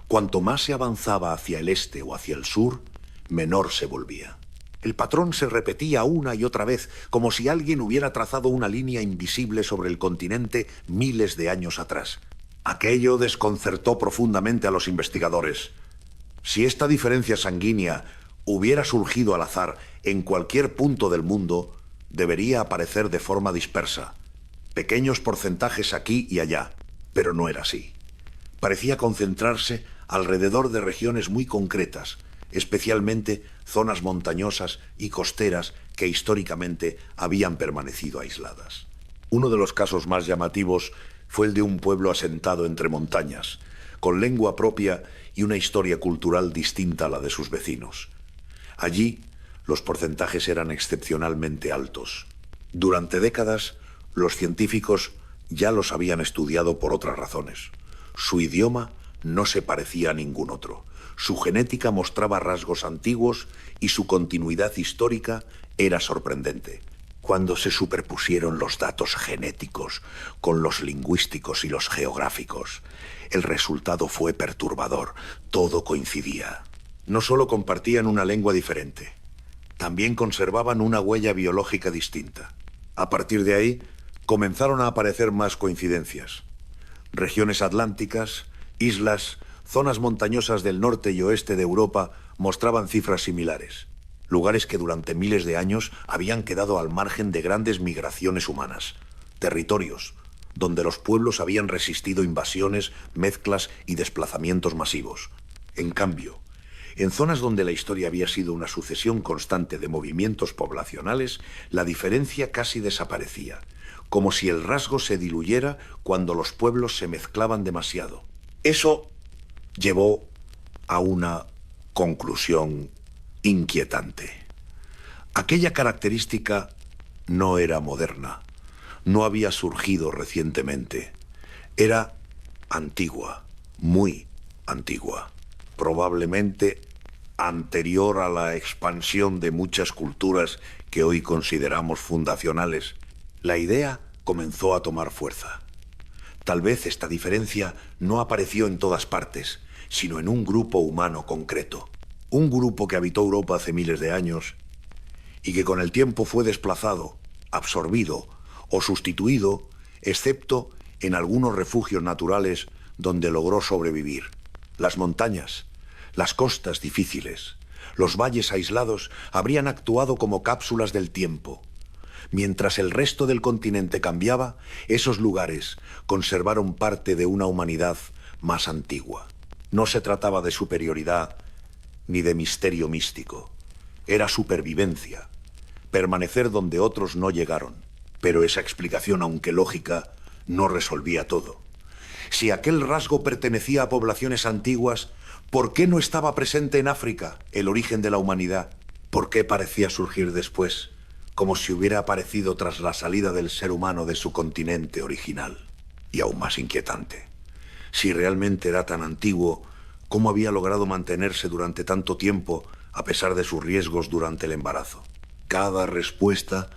Cuanto más se avanzaba hacia el este o hacia el sur, menor se volvía. El patrón se repetía una y otra vez, como si alguien hubiera trazado una línea invisible sobre el continente miles de años atrás. Aquello desconcertó profundamente a los investigadores. Si esta diferencia sanguínea hubiera surgido al azar en cualquier punto del mundo, debería aparecer de forma dispersa. Pequeños porcentajes aquí y allá, pero no era así. Parecía concentrarse alrededor de regiones muy concretas, especialmente zonas montañosas y costeras que históricamente habían permanecido aisladas. Uno de los casos más llamativos fue el de un pueblo asentado entre montañas, con lengua propia y una historia cultural distinta a la de sus vecinos. Allí, los porcentajes eran excepcionalmente altos. Durante décadas, los científicos ya los habían estudiado por otras razones. Su idioma no se parecía a ningún otro. Su genética mostraba rasgos antiguos y su continuidad histórica era sorprendente. Cuando se superpusieron los datos genéticos con los lingüísticos y los geográficos, el resultado fue perturbador. Todo coincidía. No solo compartían una lengua diferente, también conservaban una huella biológica distinta. A partir de ahí, comenzaron a aparecer más coincidencias. Regiones atlánticas, islas, zonas montañosas del norte y oeste de Europa mostraban cifras similares. Lugares que durante miles de años habían quedado al margen de grandes migraciones humanas. Territorios donde los pueblos habían resistido invasiones, mezclas y desplazamientos masivos. En cambio, En zonas donde la historia había sido una sucesión constante de movimientos poblacionales, la diferencia casi desaparecía, como si el rasgo se diluyera cuando los pueblos se mezclaban demasiado. Eso llevó a una conclusión inquietante. Aquella característica no era moderna, no había surgido recientemente. Era antigua, muy antigua, probablemente anterior a la expansión de muchas culturas que hoy consideramos fundacionales. La idea comenzó a tomar fuerza. Tal vez esta diferencia no apareció en todas partes, sino en un grupo humano concreto. Un grupo que habitó Europa hace miles de años y que con el tiempo fue desplazado, absorbido o sustituido, excepto en algunos refugios naturales donde logró sobrevivir. Las montañas, las costas difíciles, los valles aislados habrían actuado como cápsulas del tiempo. Mientras el resto del continente cambiaba, esos lugares conservaron parte de una humanidad más antigua. No se trataba de superioridad ni de misterio místico. Era supervivencia, permanecer donde otros no llegaron. Pero esa explicación, aunque lógica, no resolvía todo. Si aquel rasgo pertenecía a poblaciones antiguas, ¿por qué no estaba presente en África, el origen de la humanidad? ¿Por qué parecía surgir después, como si hubiera aparecido tras la salida del ser humano de su continente original? Y aún más inquietante, si realmente era tan antiguo, ¿cómo había logrado mantenerse durante tanto tiempo a pesar de sus riesgos durante el embarazo? Cada respuesta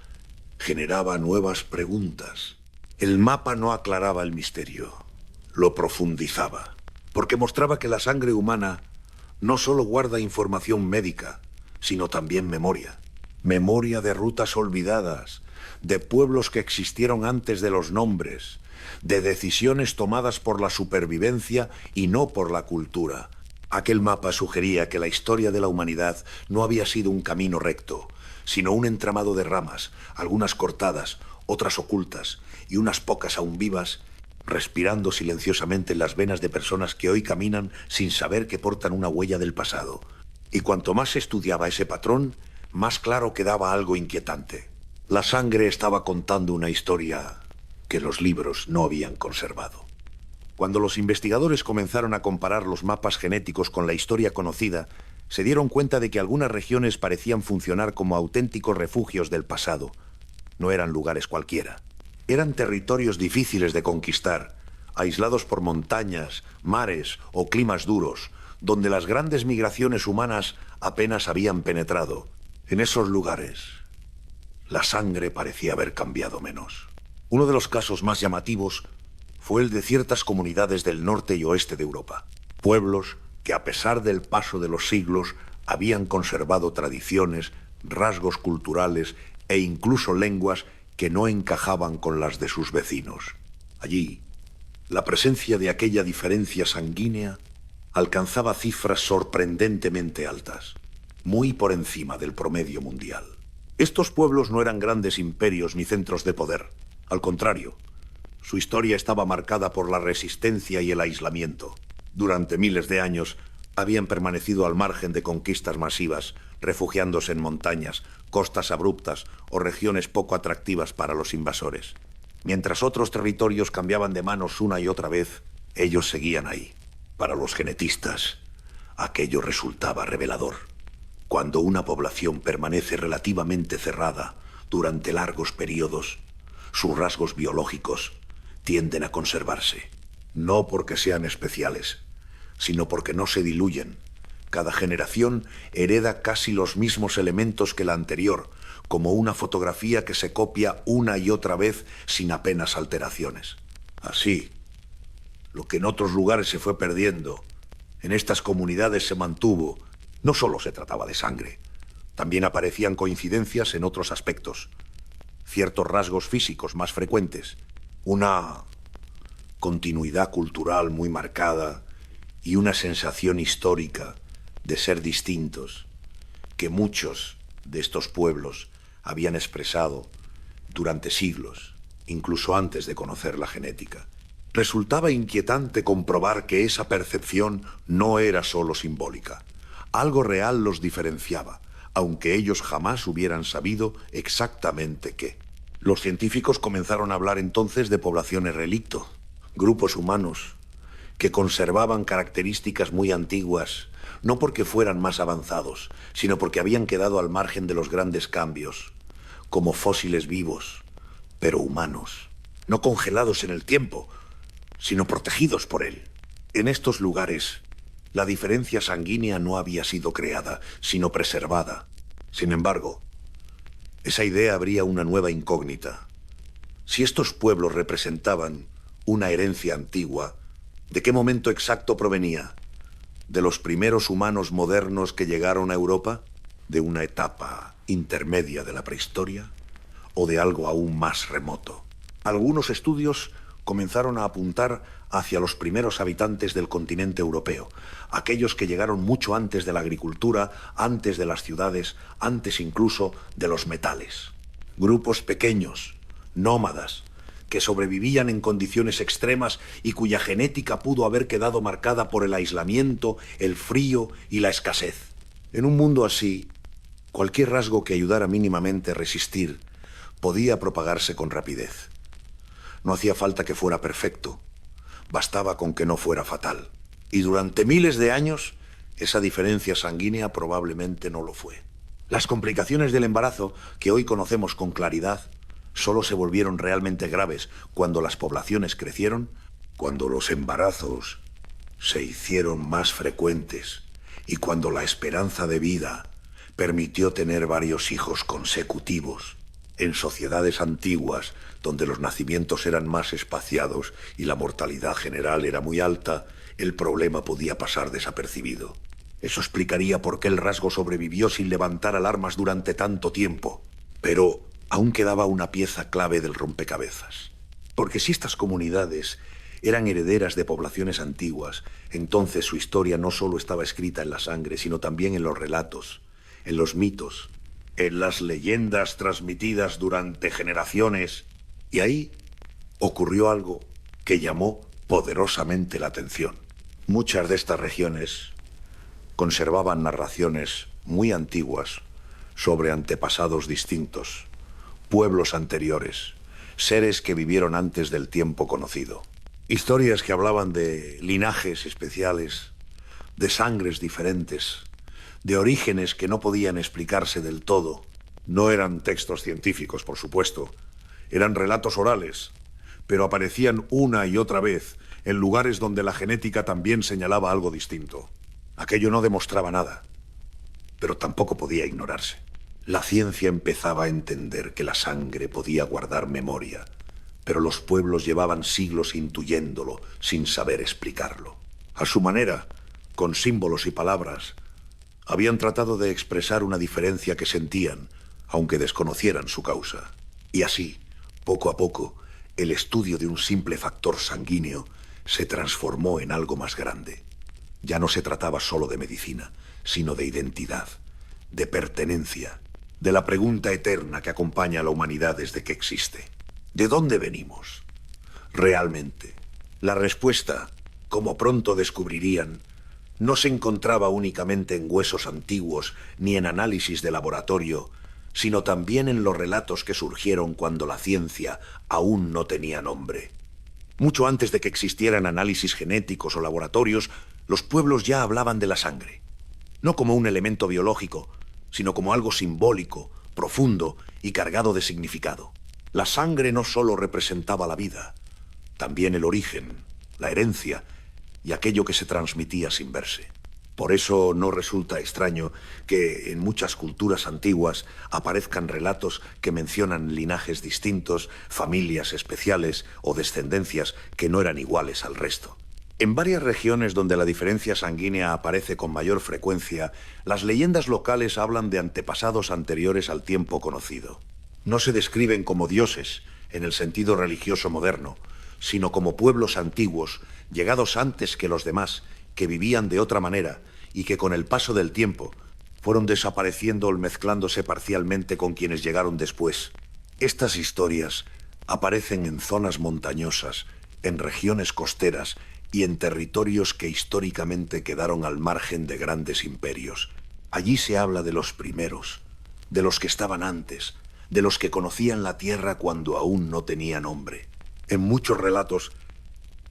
generaba nuevas preguntas. El mapa no aclaraba el misterio, lo profundizaba, porque mostraba que la sangre humana no solo guarda información médica, sino también memoria. Memoria de rutas olvidadas, de pueblos que existieron antes de los nombres, de decisiones tomadas por la supervivencia y no por la cultura. Aquel mapa sugería que la historia de la humanidad no había sido un camino recto, sino un entramado de ramas, algunas cortadas, otras ocultas y unas pocas aún vivas, respirando silenciosamente en las venas de personas que hoy caminan sin saber que portan una huella del pasado. Y cuanto más se estudiaba ese patrón, más claro quedaba algo inquietante. La sangre estaba contando una historia que los libros no habían conservado. Cuando los investigadores comenzaron a comparar los mapas genéticos con la historia conocida, se dieron cuenta de que algunas regiones parecían funcionar como auténticos refugios del pasado. No eran lugares cualquiera. Eran territorios difíciles de conquistar, aislados por montañas, mares o climas duros, donde las grandes migraciones humanas apenas habían penetrado. En esos lugares, la sangre parecía haber cambiado menos. Uno de los casos más llamativos fue el de ciertas comunidades del norte y oeste de Europa. Pueblos que, a pesar del paso de los siglos, habían conservado tradiciones, rasgos culturales e incluso lenguas que no encajaban con las de sus vecinos. Allí, la presencia de aquella diferencia sanguínea alcanzaba cifras sorprendentemente altas, muy por encima del promedio mundial. Estos pueblos no eran grandes imperios ni centros de poder. Al contrario, su historia estaba marcada por la resistencia y el aislamiento. Durante miles de años habían permanecido al margen de conquistas masivas, refugiándose en montañas, costas abruptas o regiones poco atractivas para los invasores. Mientras otros territorios cambiaban de manos una y otra vez, ellos seguían ahí. Para los genetistas, aquello resultaba revelador. Cuando una población permanece relativamente cerrada durante largos periodos, sus rasgos biológicos tienden a conservarse. No porque sean especiales, sino porque no se diluyen. Cada generación hereda casi los mismos elementos que la anterior, como una fotografía que se copia una y otra vez sin apenas alteraciones. Así, lo que en otros lugares se fue perdiendo, en estas comunidades se mantuvo. No solo se trataba de sangre, también aparecían coincidencias en otros aspectos, ciertos rasgos físicos más frecuentes, una continuidad cultural muy marcada y una sensación histórica de ser distintos que muchos de estos pueblos habían expresado durante siglos, incluso antes de conocer la genética. Resultaba inquietante comprobar que esa percepción no era solo simbólica. Algo real los diferenciaba, aunque ellos jamás hubieran sabido exactamente qué. Los científicos comenzaron a hablar entonces de poblaciones relicto, grupos humanos que conservaban características muy antiguas, no porque fueran más avanzados, sino porque habían quedado al margen de los grandes cambios, como fósiles vivos, pero humanos, no congelados en el tiempo, sino protegidos por él. En estos lugares, la diferencia sanguínea no había sido creada, sino preservada. Sin embargo, esa idea abría una nueva incógnita. Si estos pueblos representaban una herencia antigua, ¿de qué momento exacto provenía? ¿De los primeros humanos modernos que llegaron a Europa? ¿De una etapa intermedia de la prehistoria? ¿O de algo aún más remoto? Algunos estudios comenzaron a apuntar hacia los primeros habitantes del continente europeo, aquellos que llegaron mucho antes de la agricultura, antes de las ciudades, antes incluso de los metales. Grupos pequeños, nómadas, que sobrevivían en condiciones extremas y cuya genética pudo haber quedado marcada por el aislamiento, el frío y la escasez. En un mundo así, cualquier rasgo que ayudara mínimamente a resistir podía propagarse con rapidez. No hacía falta que fuera perfecto, bastaba con que no fuera fatal. Y durante miles de años, esa diferencia sanguínea probablemente no lo fue. Las complicaciones del embarazo, que hoy conocemos con claridad, solo se volvieron realmente graves cuando las poblaciones crecieron, cuando los embarazos se hicieron más frecuentes y cuando la esperanza de vida permitió tener varios hijos consecutivos. En sociedades antiguas, donde los nacimientos eran más espaciados y la mortalidad general era muy alta, el problema podía pasar desapercibido. Eso explicaría por qué el rasgo sobrevivió sin levantar alarmas durante tanto tiempo. Pero aún quedaba una pieza clave del rompecabezas. Porque si estas comunidades eran herederas de poblaciones antiguas, entonces su historia no solo estaba escrita en la sangre, sino también en los relatos, en los mitos, en las leyendas transmitidas durante generaciones. Y ahí ocurrió algo que llamó poderosamente la atención. Muchas de estas regiones conservaban narraciones muy antiguas sobre antepasados distintos, pueblos anteriores, seres que vivieron antes del tiempo conocido. Historias que hablaban de linajes especiales, de sangres diferentes, de orígenes que no podían explicarse del todo. No eran textos científicos, por supuesto. Eran relatos orales, pero aparecían una y otra vez en lugares donde la genética también señalaba algo distinto. Aquello no demostraba nada, pero tampoco podía ignorarse. La ciencia empezaba a entender que la sangre podía guardar memoria, pero los pueblos llevaban siglos intuyéndolo sin saber explicarlo. A su manera, con símbolos y palabras, habían tratado de expresar una diferencia que sentían, aunque desconocieran su causa. Y así, poco a poco, el estudio de un simple factor sanguíneo se transformó en algo más grande. Ya no se trataba solo de medicina, sino de identidad, de pertenencia, de la pregunta eterna que acompaña a la humanidad desde que existe. ¿De dónde venimos? Realmente, la respuesta, como pronto descubrirían, no se encontraba únicamente en huesos antiguos ni en análisis de laboratorio, sino también en los relatos que surgieron cuando la ciencia aún no tenía nombre. Mucho antes de que existieran análisis genéticos o laboratorios, los pueblos ya hablaban de la sangre. No como un elemento biológico, sino como algo simbólico, profundo y cargado de significado. La sangre no solo representaba la vida, también el origen, la herencia y aquello que se transmitía sin verse. Por eso no resulta extraño que en muchas culturas antiguas aparezcan relatos que mencionan linajes distintos, familias especiales o descendencias que no eran iguales al resto. En varias regiones donde la diferencia sanguínea aparece con mayor frecuencia, las leyendas locales hablan de antepasados anteriores al tiempo conocido. No se describen como dioses en el sentido religioso moderno, sino como pueblos antiguos, llegados antes que los demás, que vivían de otra manera y que con el paso del tiempo fueron desapareciendo o mezclándose parcialmente con quienes llegaron después. Estas historias aparecen en zonas montañosas, en regiones costeras y en territorios que históricamente quedaron al margen de grandes imperios. Allí se habla de los primeros, de los que estaban antes, de los que conocían la tierra cuando aún no tenía nombre. En muchos relatos,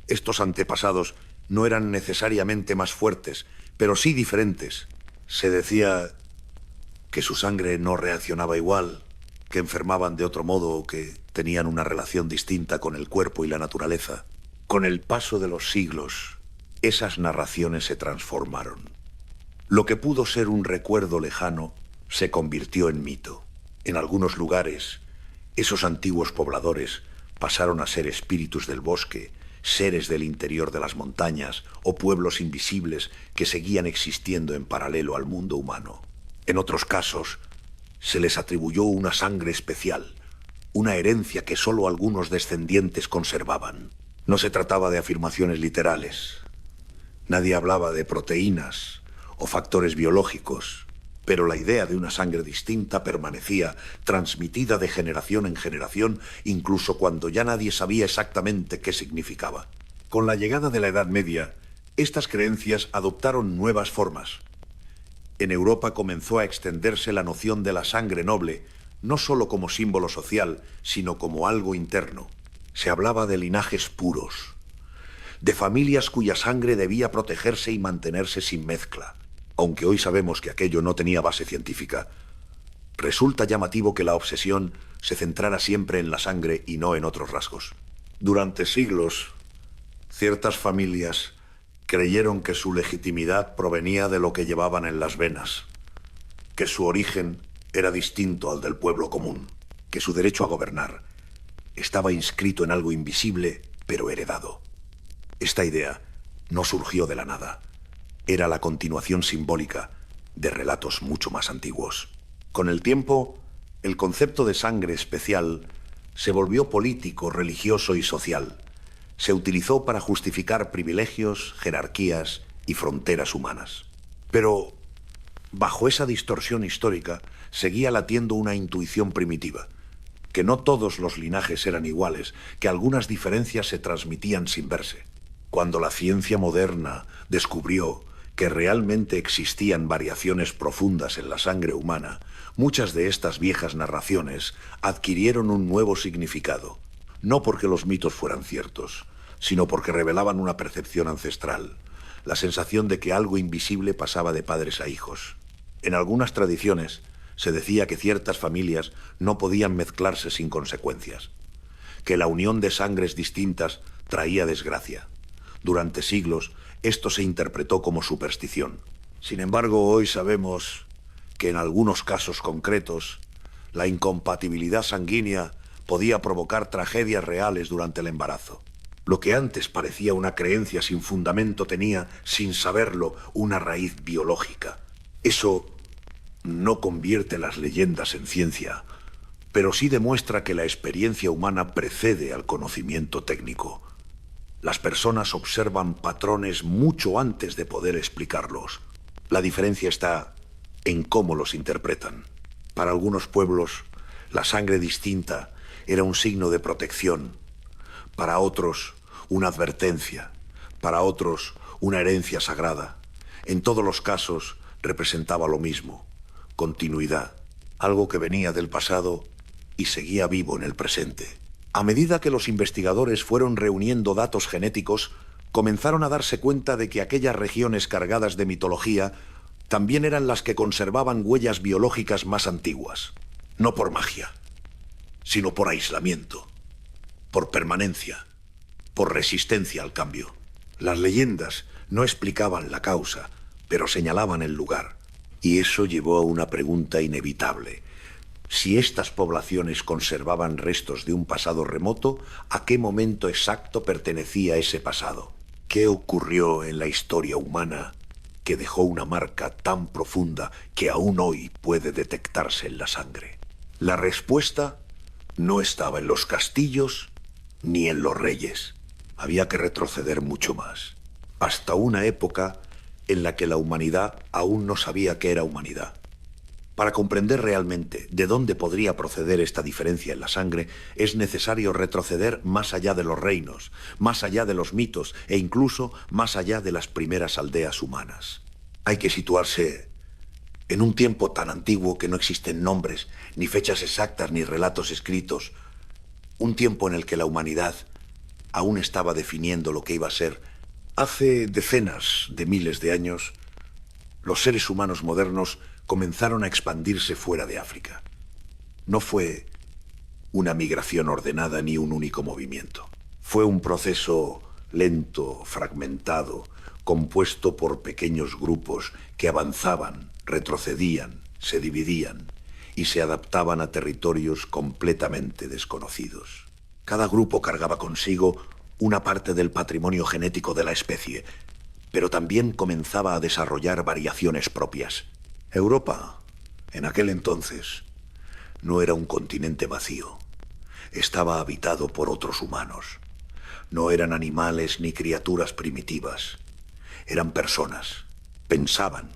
estos antepasados no eran necesariamente más fuertes, pero sí diferentes. Se decía que su sangre no reaccionaba igual, que enfermaban de otro modo o que tenían una relación distinta con el cuerpo y la naturaleza. Con el paso de los siglos, esas narraciones se transformaron. Lo que pudo ser un recuerdo lejano se convirtió en mito. En algunos lugares, esos antiguos pobladores pasaron a ser espíritus del bosque, seres del interior de las montañas o pueblos invisibles que seguían existiendo en paralelo al mundo humano. En otros casos, se les atribuyó una sangre especial, una herencia que solo algunos descendientes conservaban. No se trataba de afirmaciones literales. Nadie hablaba de proteínas o factores biológicos, pero la idea de una sangre distinta permanecía, transmitida de generación en generación, incluso cuando ya nadie sabía exactamente qué significaba. Con la llegada de la Edad Media, estas creencias adoptaron nuevas formas. En Europa comenzó a extenderse la noción de la sangre noble, no solo como símbolo social, sino como algo interno. Se hablaba de linajes puros, de familias cuya sangre debía protegerse y mantenerse sin mezcla. Aunque hoy sabemos que aquello no tenía base científica, resulta llamativo que la obsesión se centrara siempre en la sangre y no en otros rasgos. Durante siglos, ciertas familias creyeron que su legitimidad provenía de lo que llevaban en las venas, que su origen era distinto al del pueblo común, que su derecho a gobernar estaba inscrito en algo invisible, pero heredado. Esta idea no surgió de la nada. Era la continuación simbólica de relatos mucho más antiguos. Con el tiempo, el concepto de sangre especial se volvió político, religioso y social. Se utilizó para justificar privilegios, jerarquías y fronteras humanas. Pero, bajo esa distorsión histórica, seguía latiendo una intuición primitiva, que no todos los linajes eran iguales, que algunas diferencias se transmitían sin verse. Cuando la ciencia moderna descubrió que realmente existían variaciones profundas en la sangre humana, muchas de estas viejas narraciones adquirieron un nuevo significado, no porque los mitos fueran ciertos, sino porque revelaban una percepción ancestral, la sensación de que algo invisible pasaba de padres a hijos. En algunas tradiciones se decía que ciertas familias no podían mezclarse sin consecuencias, que la unión de sangres distintas traía desgracia. Durante siglos, esto se interpretó como superstición. Sin embargo, hoy sabemos que en algunos casos concretos, la incompatibilidad sanguínea podía provocar tragedias reales durante el embarazo. Lo que antes parecía una creencia sin fundamento tenía, sin saberlo, una raíz biológica. Eso no convierte las leyendas en ciencia, pero sí demuestra que la experiencia humana precede al conocimiento técnico. Las personas observan patrones mucho antes de poder explicarlos. La diferencia está en cómo los interpretan. Para algunos pueblos, la sangre distinta era un signo de protección. Para otros, una advertencia. Para otros, una herencia sagrada. En todos los casos, representaba lo mismo: continuidad, algo que venía del pasado y seguía vivo en el presente. A medida que los investigadores fueron reuniendo datos genéticos, comenzaron a darse cuenta de que aquellas regiones cargadas de mitología también eran las que conservaban huellas biológicas más antiguas. No por magia, sino por aislamiento, por permanencia, por resistencia al cambio. Las leyendas no explicaban la causa, pero señalaban el lugar. Y eso llevó a una pregunta inevitable. Si estas poblaciones conservaban restos de un pasado remoto, ¿a qué momento exacto pertenecía ese pasado? ¿Qué ocurrió en la historia humana que dejó una marca tan profunda que aún hoy puede detectarse en la sangre? La respuesta no estaba en los castillos ni en los reyes. Había que retroceder mucho más, hasta una época en la que la humanidad aún no sabía qué era humanidad. Para comprender realmente de dónde podría proceder esta diferencia en la sangre, es necesario retroceder más allá de los reinos, más allá de los mitos e incluso más allá de las primeras aldeas humanas. Hay que situarse en un tiempo tan antiguo que no existen nombres, ni fechas exactas, ni relatos escritos. Un tiempo en el que la humanidad aún estaba definiendo lo que iba a ser. Hace decenas de miles de años, los seres humanos modernos comenzaron a expandirse fuera de África. No fue una migración ordenada ni un único movimiento. Fue un proceso lento, fragmentado, compuesto por pequeños grupos que avanzaban, retrocedían, se dividían y se adaptaban a territorios completamente desconocidos. Cada grupo cargaba consigo una parte del patrimonio genético de la especie, pero también comenzaba a desarrollar variaciones propias. Europa, en aquel entonces, no era un continente vacío. Estaba habitado por otros humanos. No eran animales ni criaturas primitivas. Eran personas. Pensaban,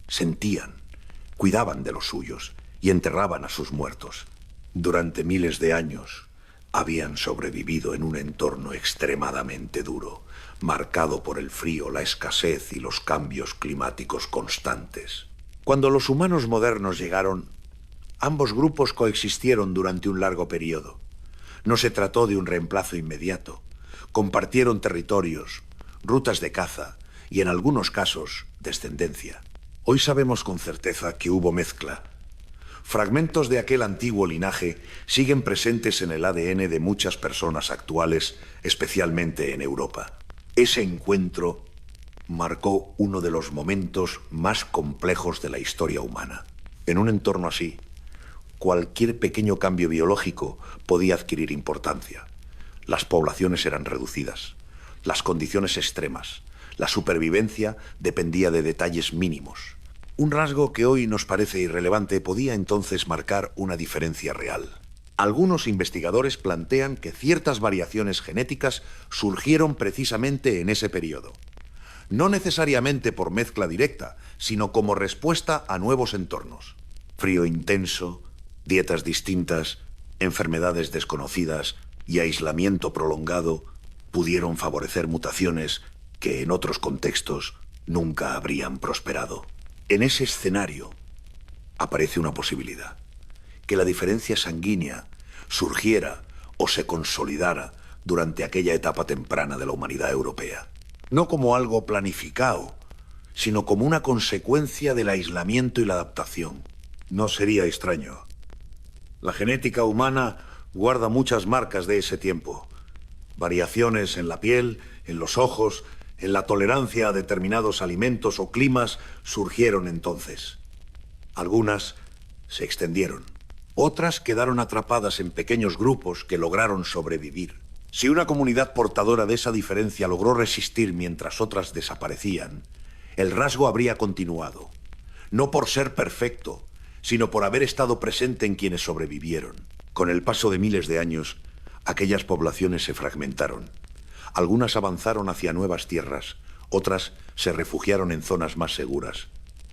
sentían, cuidaban de los suyos y enterraban a sus muertos. Durante miles de años habían sobrevivido en un entorno extremadamente duro, marcado por el frío, la escasez y los cambios climáticos constantes. Cuando los humanos modernos llegaron, ambos grupos coexistieron durante un largo periodo. No se trató de un reemplazo inmediato. Compartieron territorios, rutas de caza y, en algunos casos, descendencia. Hoy sabemos con certeza que hubo mezcla. Fragmentos de aquel antiguo linaje siguen presentes en el ADN de muchas personas actuales, especialmente en Europa. Ese encuentro marcó uno de los momentos más complejos de la historia humana. En un entorno así, cualquier pequeño cambio biológico podía adquirir importancia. Las poblaciones eran reducidas, las condiciones extremas, la supervivencia dependía de detalles mínimos. Un rasgo que hoy nos parece irrelevante podía entonces marcar una diferencia real. Algunos investigadores plantean que ciertas variaciones genéticas surgieron precisamente en ese periodo. No necesariamente por mezcla directa, sino como respuesta a nuevos entornos. Frío intenso, dietas distintas, enfermedades desconocidas y aislamiento prolongado pudieron favorecer mutaciones que en otros contextos nunca habrían prosperado. En ese escenario aparece una posibilidad: que la diferencia sanguínea surgiera o se consolidara durante aquella etapa temprana de la humanidad europea. No como algo planificado, sino como una consecuencia del aislamiento y la adaptación. No sería extraño. La genética humana guarda muchas marcas de ese tiempo. Variaciones en la piel, en los ojos, en la tolerancia a determinados alimentos o climas surgieron entonces. Algunas se extendieron. Otras quedaron atrapadas en pequeños grupos que lograron sobrevivir. Si una comunidad portadora de esa diferencia logró resistir mientras otras desaparecían, el rasgo habría continuado. No por ser perfecto, sino por haber estado presente en quienes sobrevivieron. Con el paso de miles de años, aquellas poblaciones se fragmentaron. Algunas avanzaron hacia nuevas tierras, otras se refugiaron en zonas más seguras.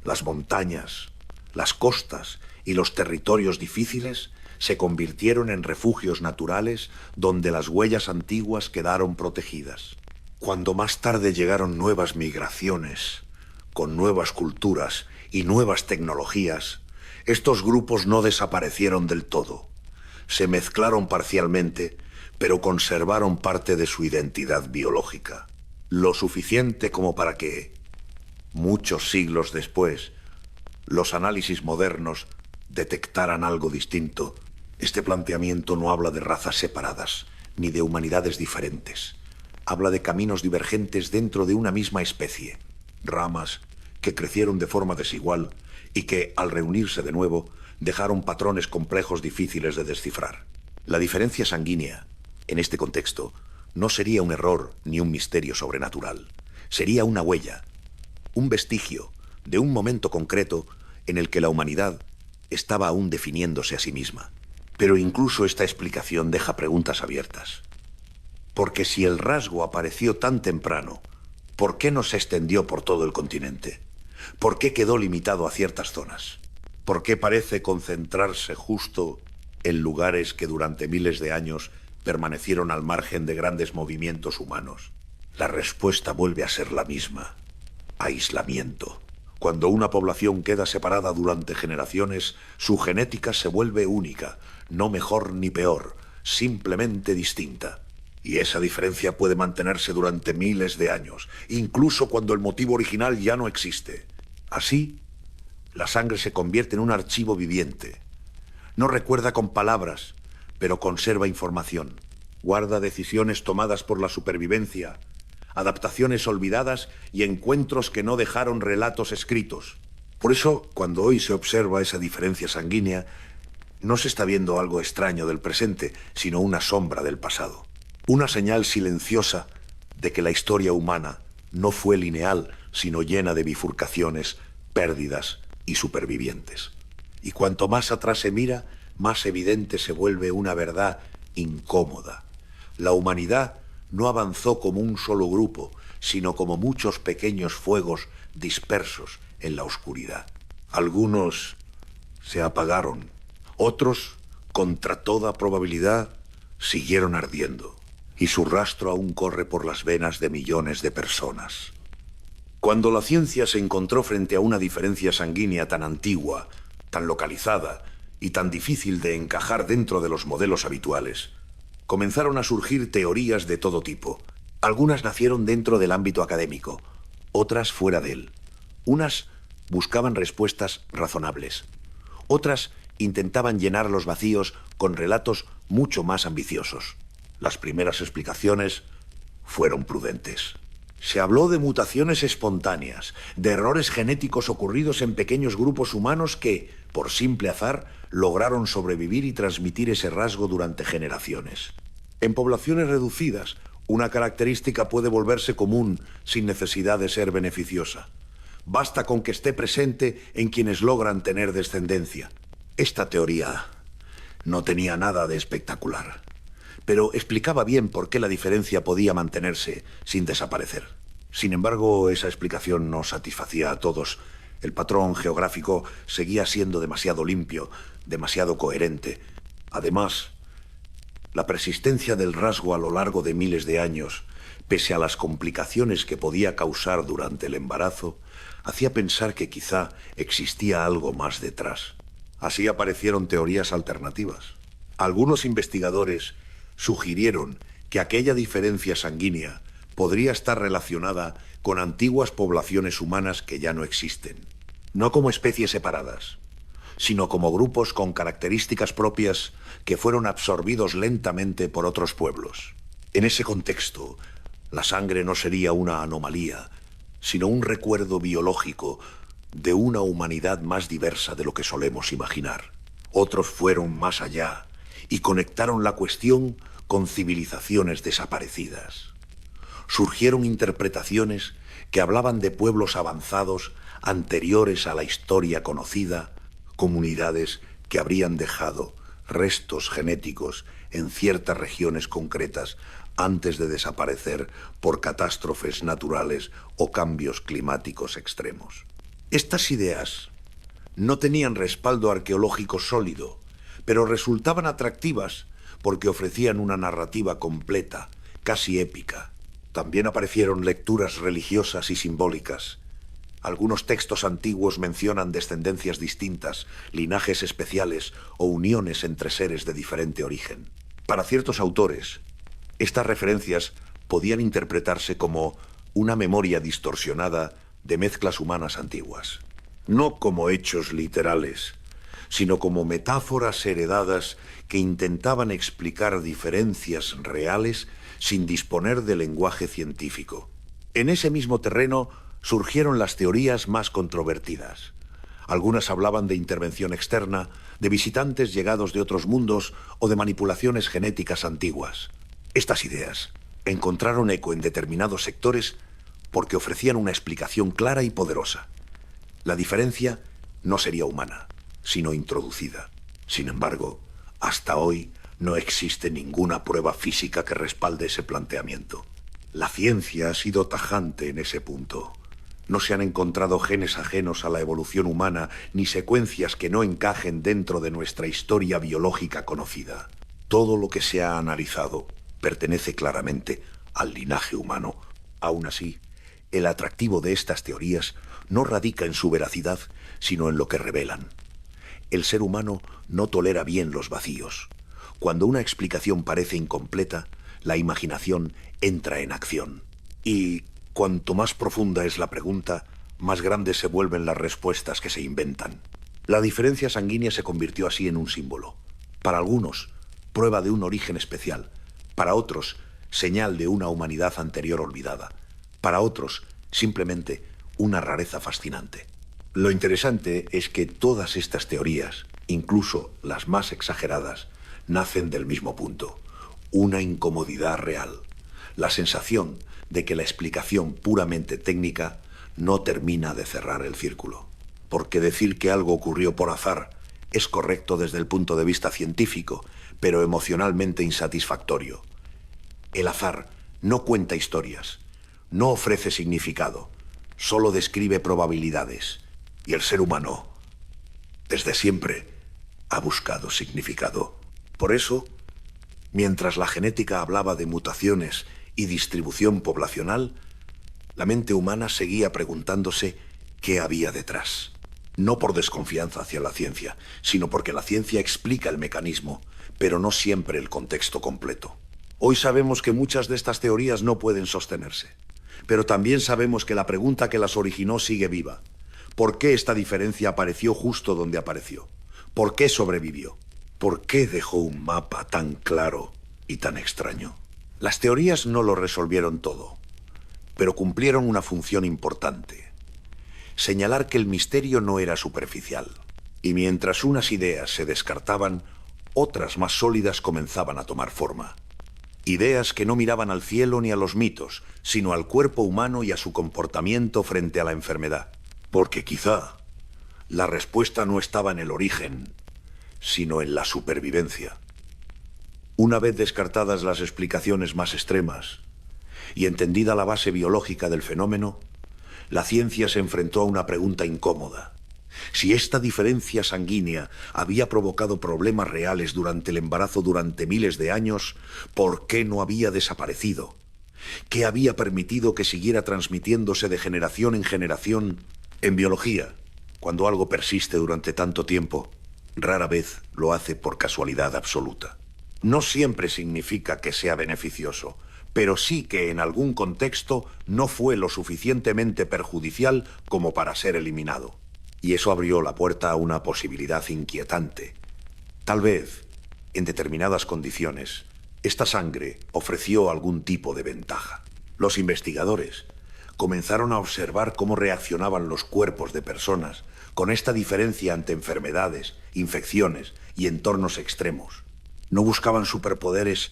Las montañas, las costas y los territorios difíciles se convirtieron en refugios naturales donde las huellas antiguas quedaron protegidas. Cuando más tarde llegaron nuevas migraciones, con nuevas culturas y nuevas tecnologías, estos grupos no desaparecieron del todo. Se mezclaron parcialmente, pero conservaron parte de su identidad biológica. Lo suficiente como para que, muchos siglos después, los análisis modernos detectaran algo distinto. Este planteamiento no habla de razas separadas, ni de humanidades diferentes. Habla de caminos divergentes dentro de una misma especie, ramas que crecieron de forma desigual y que, al reunirse de nuevo, dejaron patrones complejos difíciles de descifrar. La diferencia sanguínea, en este contexto, no sería un error ni un misterio sobrenatural. Sería una huella, un vestigio de un momento concreto en el que la humanidad estaba aún definiéndose a sí misma. Pero incluso esta explicación deja preguntas abiertas. Porque si el rasgo apareció tan temprano, ¿por qué no se extendió por todo el continente? ¿Por qué quedó limitado a ciertas zonas? ¿Por qué parece concentrarse justo en lugares que durante miles de años permanecieron al margen de grandes movimientos humanos? La respuesta vuelve a ser la misma: aislamiento. Cuando una población queda separada durante generaciones, su genética se vuelve única, no mejor ni peor, simplemente distinta. Y esa diferencia puede mantenerse durante miles de años, incluso cuando el motivo original ya no existe. Así, la sangre se convierte en un archivo viviente. No recuerda con palabras, pero conserva información. Guarda decisiones tomadas por la supervivencia, adaptaciones olvidadas y encuentros que no dejaron relatos escritos. Por eso, cuando hoy se observa esa diferencia sanguínea, no se está viendo algo extraño del presente, sino una sombra del pasado. Una señal silenciosa de que la historia humana no fue lineal, sino llena de bifurcaciones, pérdidas y supervivientes. Y cuanto más atrás se mira, más evidente se vuelve una verdad incómoda. La humanidad no avanzó como un solo grupo, sino como muchos pequeños fuegos dispersos en la oscuridad. Algunos se apagaron, otros, contra toda probabilidad, siguieron ardiendo, y su rastro aún corre por las venas de millones de personas. Cuando la ciencia se encontró frente a una diferencia sanguínea tan antigua, tan localizada y tan difícil de encajar dentro de los modelos habituales, comenzaron a surgir teorías de todo tipo. Algunas nacieron dentro del ámbito académico, otras fuera de él. Unas buscaban respuestas razonables, otras intentaban llenar los vacíos con relatos mucho más ambiciosos. Las primeras explicaciones fueron prudentes. Se habló de mutaciones espontáneas, de errores genéticos ocurridos en pequeños grupos humanos que, por simple azar, lograron sobrevivir y transmitir ese rasgo durante generaciones. En poblaciones reducidas, una característica puede volverse común sin necesidad de ser beneficiosa. Basta con que esté presente en quienes logran tener descendencia. Esta teoría no tenía nada de espectacular, pero explicaba bien por qué la diferencia podía mantenerse sin desaparecer. Sin embargo, esa explicación no satisfacía a todos. El patrón geográfico seguía siendo demasiado limpio, demasiado coherente. Además, la persistencia del rasgo a lo largo de miles de años, pese a las complicaciones que podía causar durante el embarazo, hacía pensar que quizá existía algo más detrás. Así aparecieron teorías alternativas. Algunos investigadores sugirieron que aquella diferencia sanguínea podría estar relacionada con antiguas poblaciones humanas que ya no existen. No como especies separadas, sino como grupos con características propias que fueron absorbidos lentamente por otros pueblos. En ese contexto, la sangre no sería una anomalía, sino un recuerdo biológico de una humanidad más diversa de lo que solemos imaginar. Otros fueron más allá y conectaron la cuestión con civilizaciones desaparecidas. Surgieron interpretaciones que hablaban de pueblos avanzados anteriores a la historia conocida, comunidades que habrían dejado restos genéticos en ciertas regiones concretas antes de desaparecer por catástrofes naturales o cambios climáticos extremos. Estas ideas no tenían respaldo arqueológico sólido, pero resultaban atractivas porque ofrecían una narrativa completa, casi épica. También aparecieron lecturas religiosas y simbólicas. Algunos textos antiguos mencionan descendencias distintas, linajes especiales o uniones entre seres de diferente origen. Para ciertos autores, estas referencias podían interpretarse como una memoria distorsionada de mezclas humanas antiguas. No como hechos literales, sino como metáforas heredadas que intentaban explicar diferencias reales sin disponer de lenguaje científico. En ese mismo terreno surgieron las teorías más controvertidas. Algunas hablaban de intervención externa, de visitantes llegados de otros mundos o de manipulaciones genéticas antiguas. Estas ideas encontraron eco en determinados sectores porque ofrecían una explicación clara y poderosa. La diferencia no sería humana, sino introducida. Sin embargo, hasta hoy no existe ninguna prueba física que respalde ese planteamiento. La ciencia ha sido tajante en ese punto. No se han encontrado genes ajenos a la evolución humana ni secuencias que no encajen dentro de nuestra historia biológica conocida. Todo lo que se ha analizado pertenece claramente al linaje humano. Aún así, el atractivo de estas teorías no radica en su veracidad, sino en lo que revelan. El ser humano no tolera bien los vacíos. Cuando una explicación parece incompleta, la imaginación entra en acción. Y cuanto más profunda es la pregunta, más grandes se vuelven las respuestas que se inventan. La diferencia sanguínea se convirtió así en un símbolo. Para algunos, prueba de un origen especial. Para otros, señal de una humanidad anterior olvidada. Para otros, simplemente una rareza fascinante. Lo interesante es que todas estas teorías, incluso las más exageradas, nacen del mismo punto: una incomodidad real. La sensación de que la explicación puramente técnica no termina de cerrar el círculo. Porque decir que algo ocurrió por azar es correcto desde el punto de vista científico, pero emocionalmente insatisfactorio. El azar no cuenta historias, no ofrece significado, solo describe probabilidades. Y el ser humano, desde siempre, ha buscado significado. Por eso, mientras la genética hablaba de mutaciones y distribución poblacional, la mente humana seguía preguntándose qué había detrás. No por desconfianza hacia la ciencia, sino porque la ciencia explica el mecanismo, pero no siempre el contexto completo. Hoy sabemos que muchas de estas teorías no pueden sostenerse, pero también sabemos que la pregunta que las originó sigue viva. ¿Por qué esta diferencia apareció justo donde apareció? ¿Por qué sobrevivió? ¿Por qué dejó un mapa tan claro y tan extraño? Las teorías no lo resolvieron todo, pero cumplieron una función importante: señalar que el misterio no era superficial. Y mientras unas ideas se descartaban, otras más sólidas comenzaban a tomar forma. Ideas que no miraban al cielo ni a los mitos, sino al cuerpo humano y a su comportamiento frente a la enfermedad. Porque quizá la respuesta no estaba en el origen, sino en la supervivencia. Una vez descartadas las explicaciones más extremas y entendida la base biológica del fenómeno, la ciencia se enfrentó a una pregunta incómoda. Si esta diferencia sanguínea había provocado problemas reales durante el embarazo durante miles de años, ¿por qué no había desaparecido? ¿Qué había permitido que siguiera transmitiéndose de generación en generación? En biología, cuando algo persiste durante tanto tiempo, rara vez lo hace por casualidad absoluta. No siempre significa que sea beneficioso, pero sí que en algún contexto no fue lo suficientemente perjudicial como para ser eliminado. Y eso abrió la puerta a una posibilidad inquietante. Tal vez, en determinadas condiciones, esta sangre ofreció algún tipo de ventaja. Los investigadores comenzaron a observar cómo reaccionaban los cuerpos de personas con esta diferencia ante enfermedades, infecciones y entornos extremos. No buscaban superpoderes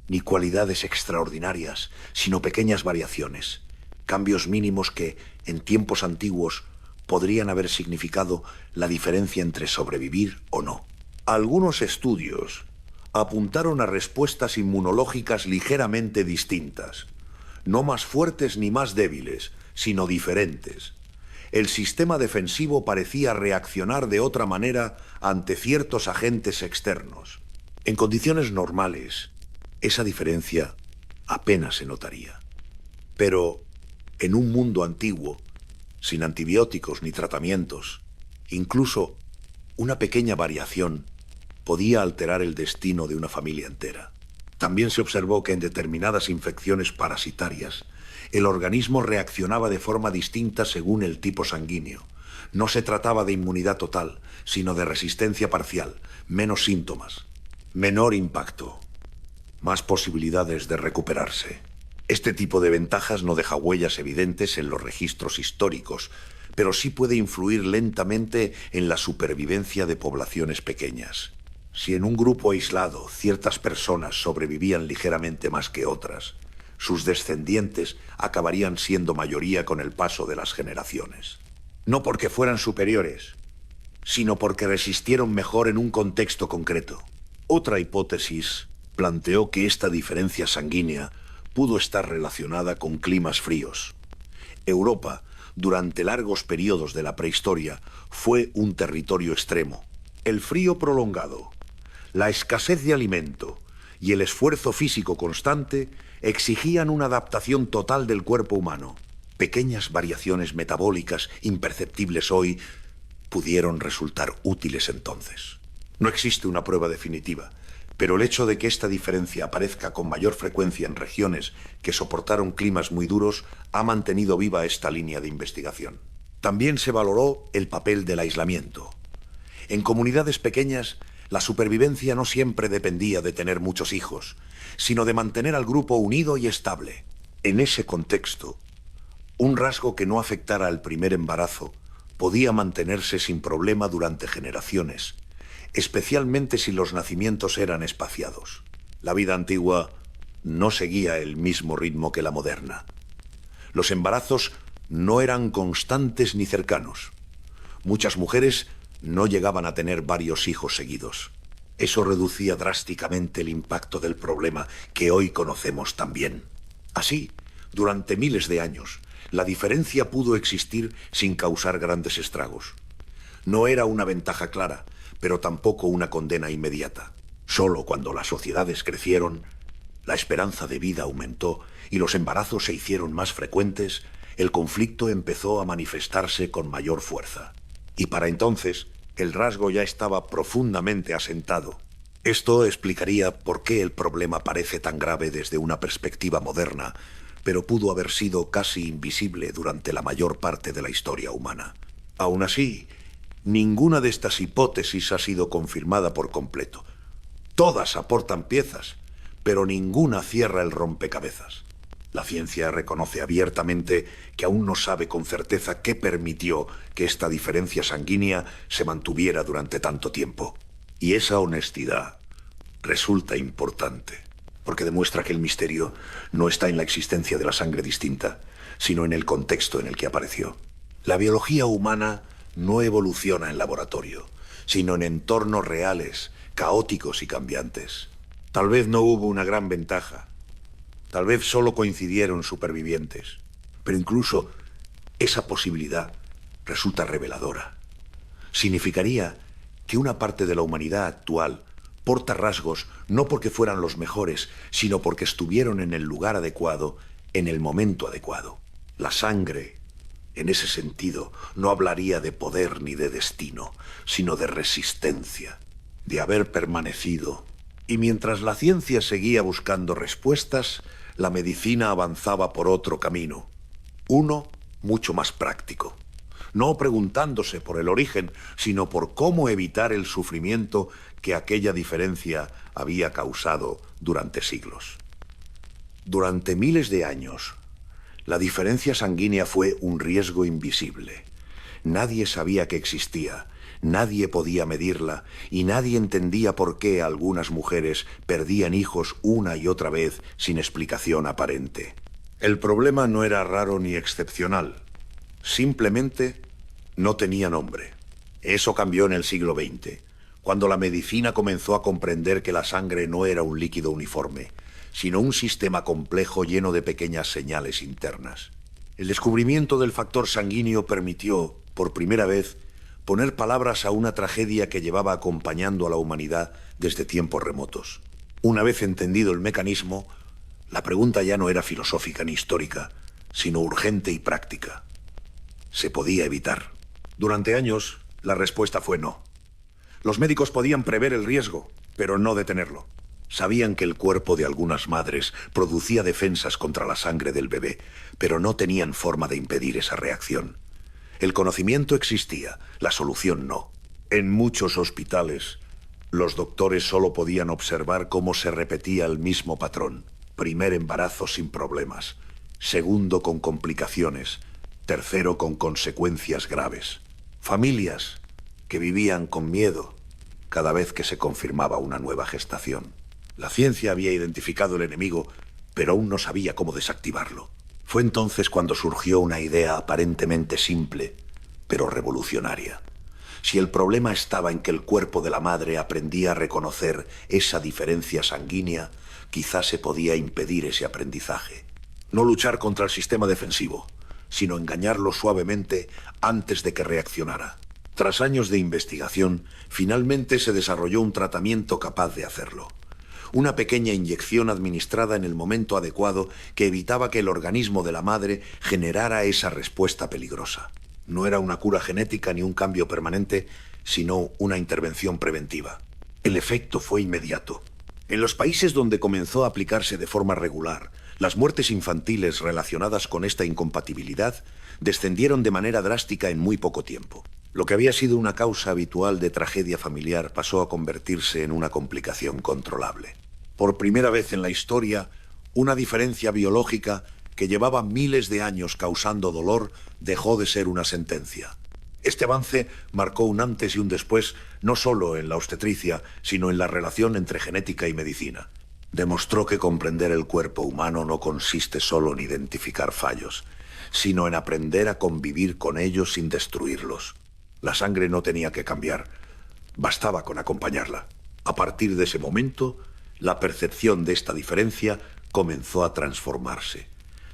ni cualidades extraordinarias, sino pequeñas variaciones, cambios mínimos que, en tiempos antiguos, podrían haber significado la diferencia entre sobrevivir o no. Algunos estudios apuntaron a respuestas inmunológicas ligeramente distintas, no más fuertes ni más débiles, sino diferentes. El sistema defensivo parecía reaccionar de otra manera ante ciertos agentes externos. En condiciones normales, esa diferencia apenas se notaría. Pero en un mundo antiguo, sin antibióticos ni tratamientos, incluso una pequeña variación podía alterar el destino de una familia entera. También se observó que en determinadas infecciones parasitarias, el organismo reaccionaba de forma distinta según el tipo sanguíneo. No se trataba de inmunidad total, sino de resistencia parcial, menos síntomas, menor impacto, más posibilidades de recuperarse. Este tipo de ventajas no deja huellas evidentes en los registros históricos, pero sí puede influir lentamente en la supervivencia de poblaciones pequeñas. Si en un grupo aislado ciertas personas sobrevivían ligeramente más que otras, sus descendientes acabarían siendo mayoría con el paso de las generaciones. No porque fueran superiores, sino porque resistieron mejor en un contexto concreto. Otra hipótesis planteó que esta diferencia sanguínea pudo estar relacionada con climas fríos. Europa durante largos periodos de la prehistoria, fue un territorio extremo. El frío prolongado, la escasez de alimento y el esfuerzo físico constante exigían una adaptación total del cuerpo humano. Pequeñas variaciones metabólicas imperceptibles hoy pudieron resultar útiles entonces. No existe una prueba definitiva, pero el hecho de que esta diferencia aparezca con mayor frecuencia en regiones que soportaron climas muy duros ha mantenido viva esta línea de investigación. También se valoró el papel del aislamiento. En comunidades pequeñas, la supervivencia no siempre dependía de tener muchos hijos, sino de mantener al grupo unido y estable. En ese contexto, un rasgo que no afectara al primer embarazo podía mantenerse sin problema durante generaciones, especialmente si los nacimientos eran espaciados. La vida antigua no seguía el mismo ritmo que la moderna. Los embarazos no eran constantes ni cercanos. Muchas mujeres no llegaban a tener varios hijos seguidos. Eso reducía drásticamente el impacto del problema que hoy conocemos tan bien. Así, durante miles de años, la diferencia pudo existir sin causar grandes estragos. No era una ventaja clara, pero tampoco una condena inmediata. Solo cuando las sociedades crecieron, la esperanza de vida aumentó y los embarazos se hicieron más frecuentes, el conflicto empezó a manifestarse con mayor fuerza. Y para entonces, el rasgo ya estaba profundamente asentado. Esto explicaría por qué el problema parece tan grave desde una perspectiva moderna, pero pudo haber sido casi invisible durante la mayor parte de la historia humana. Aún así, ninguna de estas hipótesis ha sido confirmada por completo. Todas aportan piezas, pero ninguna cierra el rompecabezas. La ciencia reconoce abiertamente que aún no sabe con certeza qué permitió que esta diferencia sanguínea se mantuviera durante tanto tiempo. Y esa honestidad resulta importante, porque demuestra que el misterio no está en la existencia de la sangre distinta, sino en el contexto en el que apareció. La biología humana no evoluciona en laboratorio, sino en entornos reales, caóticos y cambiantes. Tal vez no hubo una gran ventaja. Tal vez solo coincidieron supervivientes. Pero incluso esa posibilidad resulta reveladora. Significaría que una parte de la humanidad actual porta rasgos no porque fueran los mejores, sino porque estuvieron en el lugar adecuado, en el momento adecuado. La sangre, en ese sentido, no hablaría de poder ni de destino, sino de resistencia, de haber permanecido. Y mientras la ciencia seguía buscando respuestas, la medicina avanzaba por otro camino, uno mucho más práctico. No preguntándose por el origen, sino por cómo evitar el sufrimiento que aquella diferencia había causado durante siglos. Durante miles de años, la diferencia sanguínea fue un riesgo invisible. Nadie sabía que existía, nadie podía medirla y nadie entendía por qué algunas mujeres perdían hijos una y otra vez sin explicación aparente. El problema no era raro ni excepcional. Simplemente no tenía nombre. Eso cambió en el siglo XX, cuando la medicina comenzó a comprender que la sangre no era un líquido uniforme, sino un sistema complejo lleno de pequeñas señales internas. El descubrimiento del factor sanguíneo permitió, por primera vez, poner palabras a una tragedia que llevaba acompañando a la humanidad desde tiempos remotos. Una vez entendido el mecanismo, la pregunta ya no era filosófica ni histórica, sino urgente y práctica. ¿Se podía evitar? Durante años, la respuesta fue no. Los médicos podían prever el riesgo, pero no detenerlo. Sabían que el cuerpo de algunas madres producía defensas contra la sangre del bebé, pero no tenían forma de impedir esa reacción. El conocimiento existía, la solución no. En muchos hospitales, los doctores solo podían observar cómo se repetía el mismo patrón. Primer embarazo sin problemas, segundo con complicaciones, tercero con consecuencias graves. Familias que vivían con miedo cada vez que se confirmaba una nueva gestación. La ciencia había identificado el enemigo, pero aún no sabía cómo desactivarlo. Fue entonces cuando surgió una idea aparentemente simple, pero revolucionaria. Si el problema estaba en que el cuerpo de la madre aprendía a reconocer esa diferencia sanguínea, quizás se podía impedir ese aprendizaje. No luchar contra el sistema defensivo, sino engañarlo suavemente antes de que reaccionara. Tras años de investigación, finalmente se desarrolló un tratamiento capaz de hacerlo. Una pequeña inyección administrada en el momento adecuado que evitaba que el organismo de la madre generara esa respuesta peligrosa. No era una cura genética ni un cambio permanente, sino una intervención preventiva. El efecto fue inmediato. En los países donde comenzó a aplicarse de forma regular, las muertes infantiles relacionadas con esta incompatibilidad descendieron de manera drástica en muy poco tiempo. Lo que había sido una causa habitual de tragedia familiar pasó a convertirse en una complicación controlable. Por primera vez en la historia, una diferencia biológica que llevaba miles de años causando dolor dejó de ser una sentencia. Este avance marcó un antes y un después, no solo en la obstetricia, sino en la relación entre genética y medicina. Demostró que comprender el cuerpo humano no consiste solo en identificar fallos, sino en aprender a convivir con ellos sin destruirlos. La sangre no tenía que cambiar, bastaba con acompañarla. A partir de ese momento, la percepción de esta diferencia comenzó a transformarse.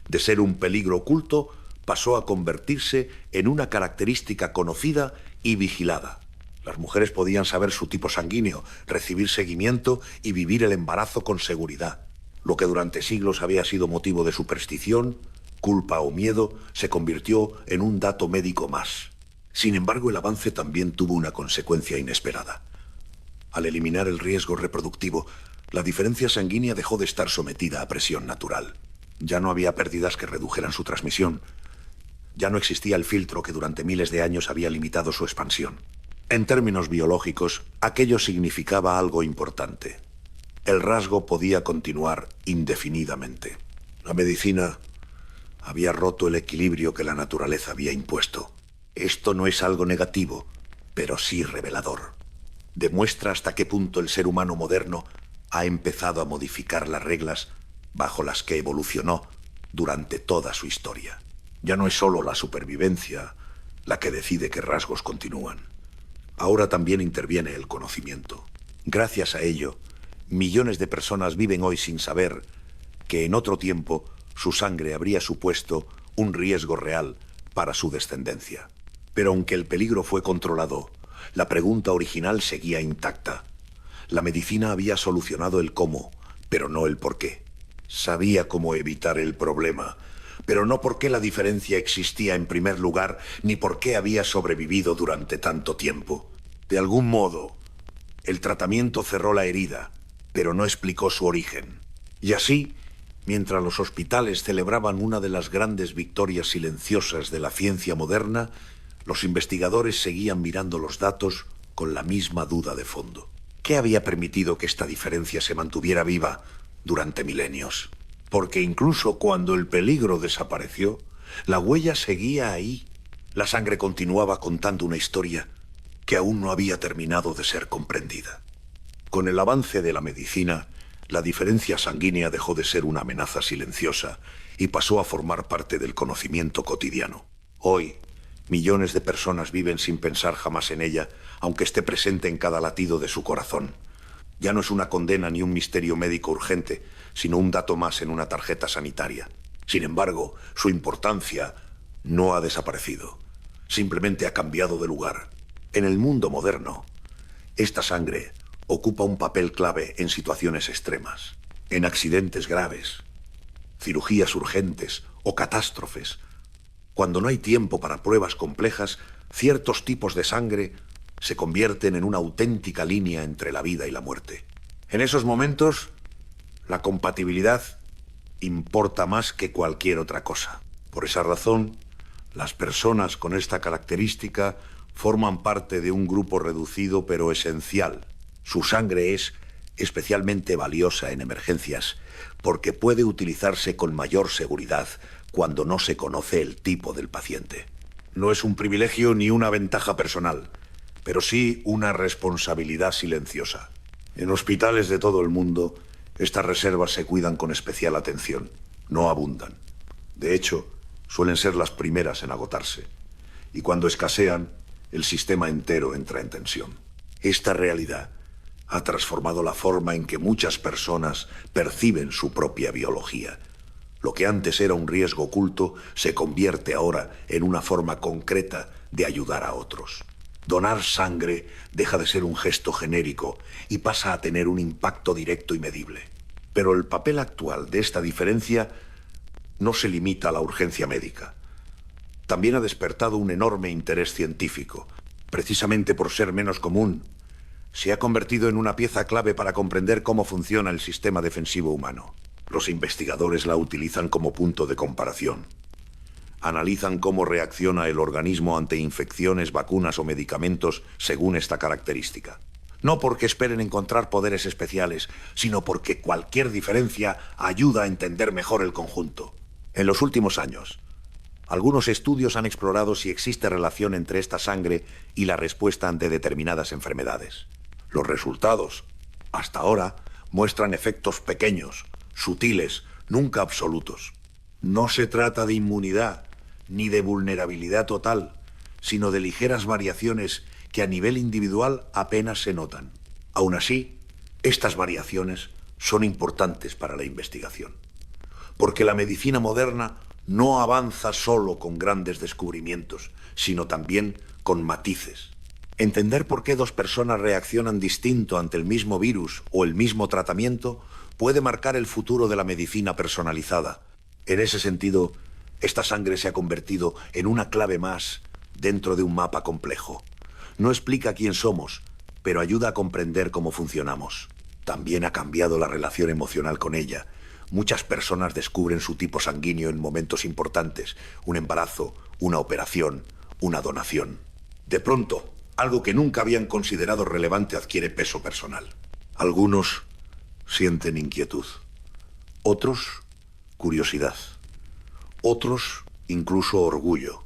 De ser un peligro oculto, pasó a convertirse en una característica conocida y vigilada. Las mujeres podían saber su tipo sanguíneo, recibir seguimiento y vivir el embarazo con seguridad. Lo que durante siglos había sido motivo de superstición, culpa o miedo, se convirtió en un dato médico más. Sin embargo, el avance también tuvo una consecuencia inesperada. Al eliminar el riesgo reproductivo, la diferencia sanguínea dejó de estar sometida a presión natural. Ya no había pérdidas que redujeran su transmisión. Ya no existía el filtro que durante miles de años había limitado su expansión. En términos biológicos, aquello significaba algo importante. El rasgo podía continuar indefinidamente. La medicina había roto el equilibrio que la naturaleza había impuesto. Esto no es algo negativo, pero sí revelador. Demuestra hasta qué punto el ser humano moderno ha empezado a modificar las reglas bajo las que evolucionó durante toda su historia. Ya no es solo la supervivencia la que decide qué rasgos continúan. Ahora también interviene el conocimiento. Gracias a ello, millones de personas viven hoy sin saber que en otro tiempo su sangre habría supuesto un riesgo real para su descendencia. Pero aunque el peligro fue controlado, la pregunta original seguía intacta. La medicina había solucionado el cómo, pero no el por qué. Sabía cómo evitar el problema, pero no por qué la diferencia existía en primer lugar, ni por qué había sobrevivido durante tanto tiempo. De algún modo, el tratamiento cerró la herida, pero no explicó su origen. Y así, mientras los hospitales celebraban una de las grandes victorias silenciosas de la ciencia moderna, los investigadores seguían mirando los datos con la misma duda de fondo. ¿Qué había permitido que esta diferencia se mantuviera viva durante milenios? Porque incluso cuando el peligro desapareció, la huella seguía ahí. La sangre continuaba contando una historia que aún no había terminado de ser comprendida. Con el avance de la medicina, la diferencia sanguínea dejó de ser una amenaza silenciosa y pasó a formar parte del conocimiento cotidiano. Hoy, millones de personas viven sin pensar jamás en ella, aunque esté presente en cada latido de su corazón. Ya no es una condena ni un misterio médico urgente, sino un dato más en una tarjeta sanitaria. Sin embargo, su importancia no ha desaparecido. Simplemente ha cambiado de lugar. En el mundo moderno, esta sangre ocupa un papel clave en situaciones extremas, en accidentes graves, cirugías urgentes o catástrofes. Cuando no hay tiempo para pruebas complejas, ciertos tipos de sangre se convierten en una auténtica línea entre la vida y la muerte. En esos momentos, la compatibilidad importa más que cualquier otra cosa. Por esa razón, las personas con esta característica forman parte de un grupo reducido pero esencial. Su sangre es especialmente valiosa en emergencias porque puede utilizarse con mayor seguridad cuando no se conoce el tipo del paciente. No es un privilegio ni una ventaja personal, pero sí una responsabilidad silenciosa. En hospitales de todo el mundo, estas reservas se cuidan con especial atención. No abundan. De hecho, suelen ser las primeras en agotarse. Y cuando escasean, el sistema entero entra en tensión. Esta realidad ha transformado la forma en que muchas personas perciben su propia biología. Lo que antes era un riesgo oculto se convierte ahora en una forma concreta de ayudar a otros. Donar sangre deja de ser un gesto genérico y pasa a tener un impacto directo y medible. Pero el papel actual de esta diferencia no se limita a la urgencia médica. También ha despertado un enorme interés científico. Precisamente por ser menos común, se ha convertido en una pieza clave para comprender cómo funciona el sistema defensivo humano. Los investigadores la utilizan como punto de comparación. Analizan cómo reacciona el organismo ante infecciones, vacunas o medicamentos según esta característica. No porque esperen encontrar poderes especiales, sino porque cualquier diferencia ayuda a entender mejor el conjunto. En los últimos años, algunos estudios han explorado si existe relación entre esta sangre y la respuesta ante determinadas enfermedades. Los resultados, hasta ahora, muestran efectos pequeños, sutiles, nunca absolutos. No se trata de inmunidad ni de vulnerabilidad total, sino de ligeras variaciones que a nivel individual apenas se notan. Aún así, estas variaciones son importantes para la investigación, porque la medicina moderna no avanza solo con grandes descubrimientos, sino también con matices. Entender por qué dos personas reaccionan distinto ante el mismo virus o el mismo tratamiento puede marcar el futuro de la medicina personalizada. En ese sentido, esta sangre se ha convertido en una clave más dentro de un mapa complejo. No explica quién somos, pero ayuda a comprender cómo funcionamos. También ha cambiado la relación emocional con ella. Muchas personas descubren su tipo sanguíneo en momentos importantes: un embarazo, una operación, una donación. De pronto, algo que nunca habían considerado relevante adquiere peso personal. Algunos sienten inquietud, otros curiosidad, otros incluso orgullo,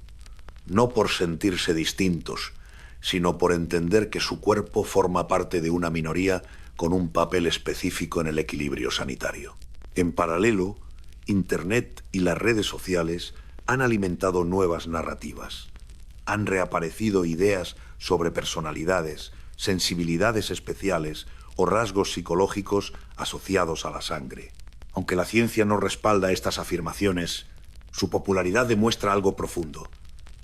no por sentirse distintos, sino por entender que su cuerpo forma parte de una minoría con un papel específico en el equilibrio sanitario. En paralelo, Internet y las redes sociales han alimentado nuevas narrativas. Han reaparecido ideas sobre personalidades, sensibilidades especiales o rasgos psicológicos asociados a la sangre. Aunque la ciencia no respalda estas afirmaciones, su popularidad demuestra algo profundo.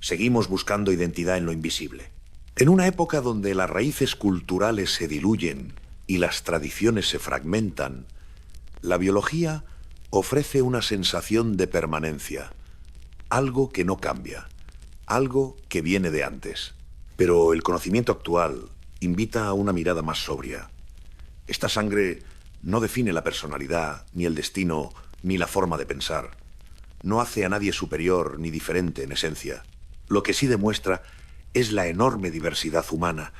Seguimos buscando identidad en lo invisible. En una época donde las raíces culturales se diluyen y las tradiciones se fragmentan, la biología ofrece una sensación de permanencia, algo que no cambia, algo que viene de antes. Pero el conocimiento actual invita a una mirada más sobria. Esta sangre no define la personalidad, ni el destino, ni la forma de pensar. No hace a nadie superior ni diferente en esencia. Lo que sí demuestra es la enorme diversidad humana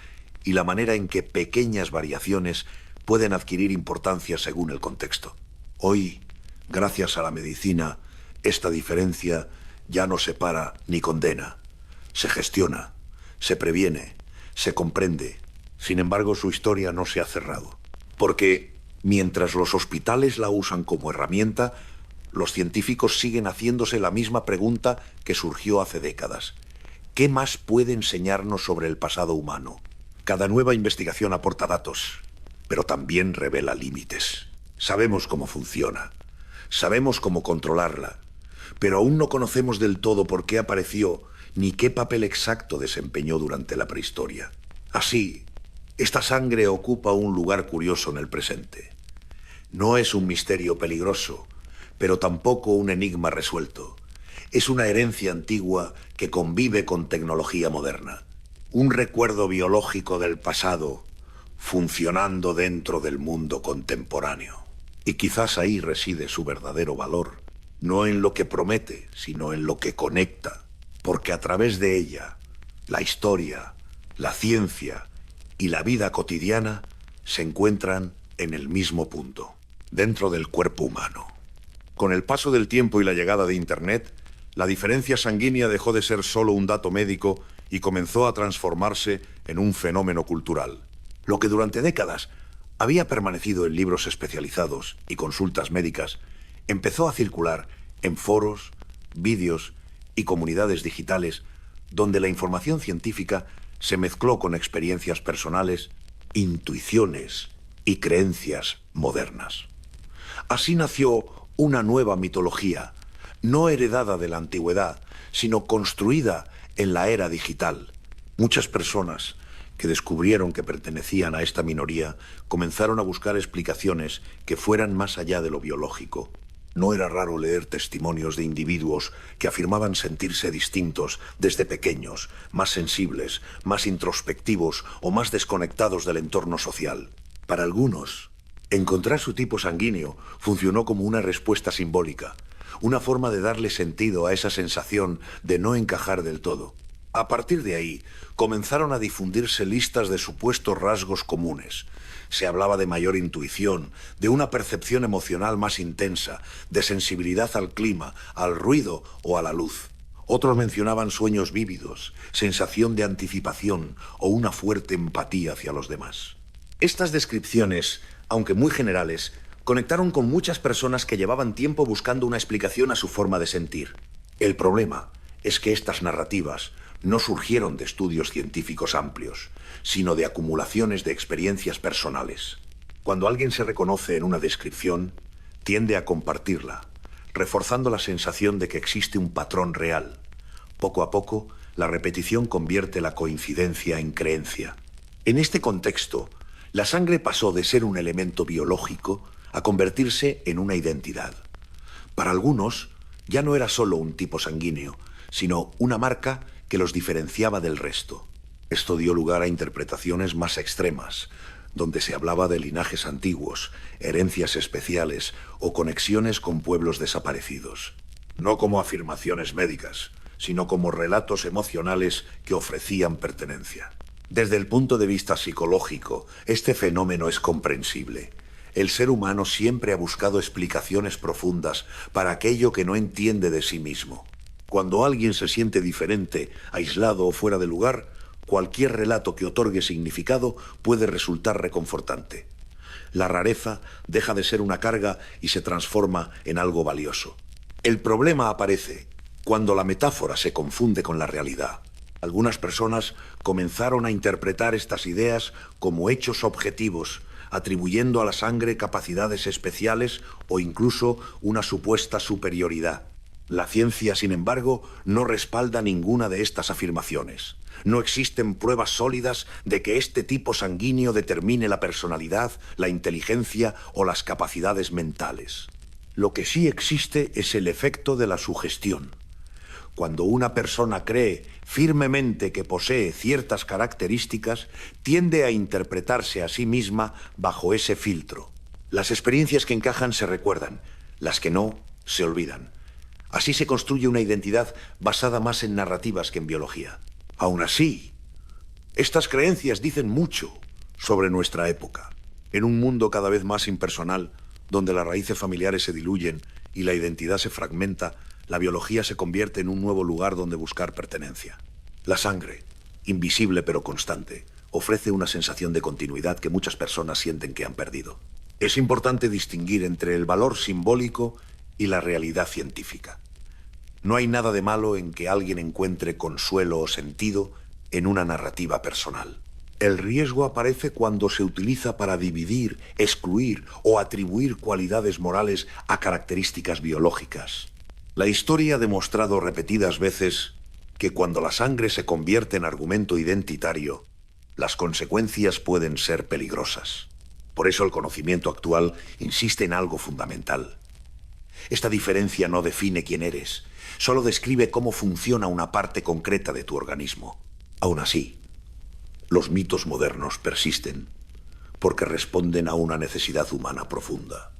y la manera en que pequeñas variaciones pueden adquirir importancia según el contexto. Hoy, gracias a la medicina, esta diferencia ya no separa ni condena. Se gestiona, se previene, se comprende. Sin embargo, su historia no se ha cerrado. Porque mientras los hospitales la usan como herramienta, los científicos siguen haciéndose la misma pregunta que surgió hace décadas. ¿Qué más puede enseñarnos sobre el pasado humano? Cada nueva investigación aporta datos, pero también revela límites. Sabemos cómo funciona, sabemos cómo controlarla, pero aún no conocemos del todo por qué apareció ni qué papel exacto desempeñó durante la prehistoria. Así, esta sangre ocupa un lugar curioso en el presente. No es un misterio peligroso, pero tampoco un enigma resuelto. Es una herencia antigua que convive con tecnología moderna. Un recuerdo biológico del pasado funcionando dentro del mundo contemporáneo. Y quizás ahí reside su verdadero valor, no en lo que promete, sino en lo que conecta, porque a través de ella, la historia, la ciencia y la vida cotidiana se encuentran en el mismo punto, dentro del cuerpo humano. Con el paso del tiempo y la llegada de Internet, la diferencia sanguínea dejó de ser solo un dato médico y comenzó a transformarse en un fenómeno cultural. Lo que durante décadas había permanecido en libros especializados y consultas médicas, empezó a circular en foros, vídeos y comunidades digitales donde la información científica se mezcló con experiencias personales, intuiciones y creencias modernas. Así nació una nueva mitología, no heredada de la antigüedad, sino construida en la era digital. Muchas personas que descubrieron que pertenecían a esta minoría comenzaron a buscar explicaciones que fueran más allá de lo biológico. No era raro leer testimonios de individuos que afirmaban sentirse distintos desde pequeños, más sensibles, más introspectivos o más desconectados del entorno social. Para algunos, encontrar su tipo sanguíneo funcionó como una respuesta simbólica, una forma de darle sentido a esa sensación de no encajar del todo. A partir de ahí, comenzaron a difundirse listas de supuestos rasgos comunes. Se hablaba de mayor intuición, de una percepción emocional más intensa, de sensibilidad al clima, al ruido o a la luz. Otros mencionaban sueños vívidos, sensación de anticipación o una fuerte empatía hacia los demás. Estas descripciones, aunque muy generales, conectaron con muchas personas que llevaban tiempo buscando una explicación a su forma de sentir. El problema es que estas narrativas no surgieron de estudios científicos amplios, sino de acumulaciones de experiencias personales. Cuando alguien se reconoce en una descripción, tiende a compartirla, reforzando la sensación de que existe un patrón real. Poco a poco, la repetición convierte la coincidencia en creencia. En este contexto, la sangre pasó de ser un elemento biológico a convertirse en una identidad. Para algunos, ya no era solo un tipo sanguíneo, sino una marca que los diferenciaba del resto. Esto dio lugar a interpretaciones más extremas, donde se hablaba de linajes antiguos, herencias especiales o conexiones con pueblos desaparecidos. No como afirmaciones médicas, sino como relatos emocionales que ofrecían pertenencia. Desde el punto de vista psicológico, este fenómeno es comprensible. El ser humano siempre ha buscado explicaciones profundas para aquello que no entiende de sí mismo. Cuando alguien se siente diferente, aislado o fuera de lugar, cualquier relato que otorgue significado puede resultar reconfortante. La rareza deja de ser una carga y se transforma en algo valioso. El problema aparece cuando la metáfora se confunde con la realidad. Algunas personas comenzaron a interpretar estas ideas como hechos objetivos, atribuyendo a la sangre capacidades especiales o incluso una supuesta superioridad. La ciencia, sin embargo, no respalda ninguna de estas afirmaciones. No existen pruebas sólidas de que este tipo sanguíneo determine la personalidad, la inteligencia o las capacidades mentales. Lo que sí existe es el efecto de la sugestión. Cuando una persona cree firmemente que posee ciertas características, tiende a interpretarse a sí misma bajo ese filtro. Las experiencias que encajan se recuerdan, las que no, se olvidan. Así se construye una identidad basada más en narrativas que en biología. Aún así, estas creencias dicen mucho sobre nuestra época. En un mundo cada vez más impersonal, donde las raíces familiares se diluyen y la identidad se fragmenta, la biología se convierte en un nuevo lugar donde buscar pertenencia. La sangre, invisible pero constante, ofrece una sensación de continuidad que muchas personas sienten que han perdido. Es importante distinguir entre el valor simbólico y la realidad científica. No hay nada de malo en que alguien encuentre consuelo o sentido en una narrativa personal. El riesgo aparece cuando se utiliza para dividir, excluir o atribuir cualidades morales a características biológicas. La historia ha demostrado repetidas veces que cuando la sangre se convierte en argumento identitario, las consecuencias pueden ser peligrosas. Por eso el conocimiento actual insiste en algo fundamental. Esta diferencia no define quién eres, solo describe cómo funciona una parte concreta de tu organismo. Aún así, los mitos modernos persisten porque responden a una necesidad humana profunda.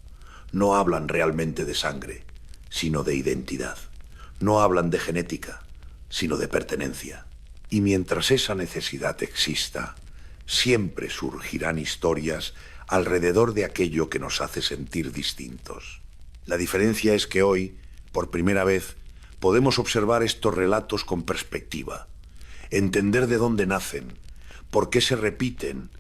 No hablan realmente de sangre, sino de identidad. No hablan de genética, sino de pertenencia. Y mientras esa necesidad exista, siempre surgirán historias alrededor de aquello que nos hace sentir distintos. La diferencia es que hoy, por primera vez, podemos observar estos relatos con perspectiva, entender de dónde nacen, por qué se repiten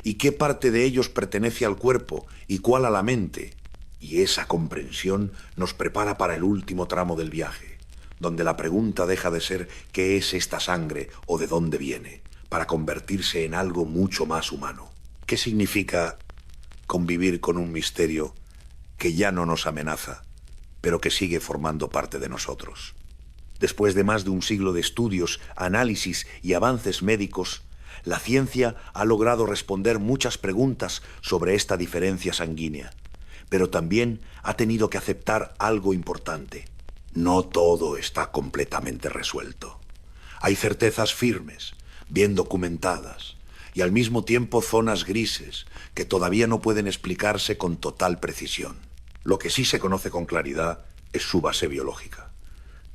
y qué parte de ellos pertenece al cuerpo y cuál a la mente. Y esa comprensión nos prepara para el último tramo del viaje, donde la pregunta deja de ser ¿qué es esta sangre o de dónde viene?, para convertirse en algo mucho más humano. ¿Qué significa convivir con un misterio que ya no nos amenaza, pero que sigue formando parte de nosotros. Después de más de un siglo de estudios, análisis y avances médicos, la ciencia ha logrado responder muchas preguntas sobre esta diferencia sanguínea, pero también ha tenido que aceptar algo importante. No todo está completamente resuelto. Hay certezas firmes, bien documentadas, y al mismo tiempo zonas grises que todavía no pueden explicarse con total precisión. Lo que sí se conoce con claridad es su base biológica.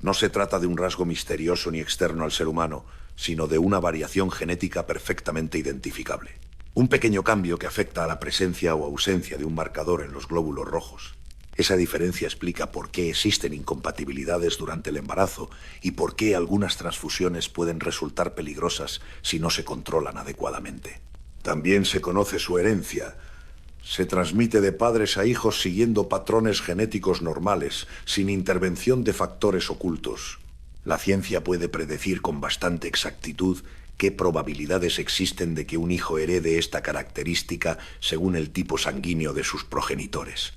No se trata de un rasgo misterioso ni externo al ser humano, sino de una variación genética perfectamente identificable. Un pequeño cambio que afecta a la presencia o ausencia de un marcador en los glóbulos rojos. Esa diferencia explica por qué existen incompatibilidades durante el embarazo y por qué algunas transfusiones pueden resultar peligrosas si no se controlan adecuadamente. También se conoce su herencia. Se transmite de padres a hijos siguiendo patrones genéticos normales, sin intervención de factores ocultos. La ciencia puede predecir con bastante exactitud qué probabilidades existen de que un hijo herede esta característica según el tipo sanguíneo de sus progenitores.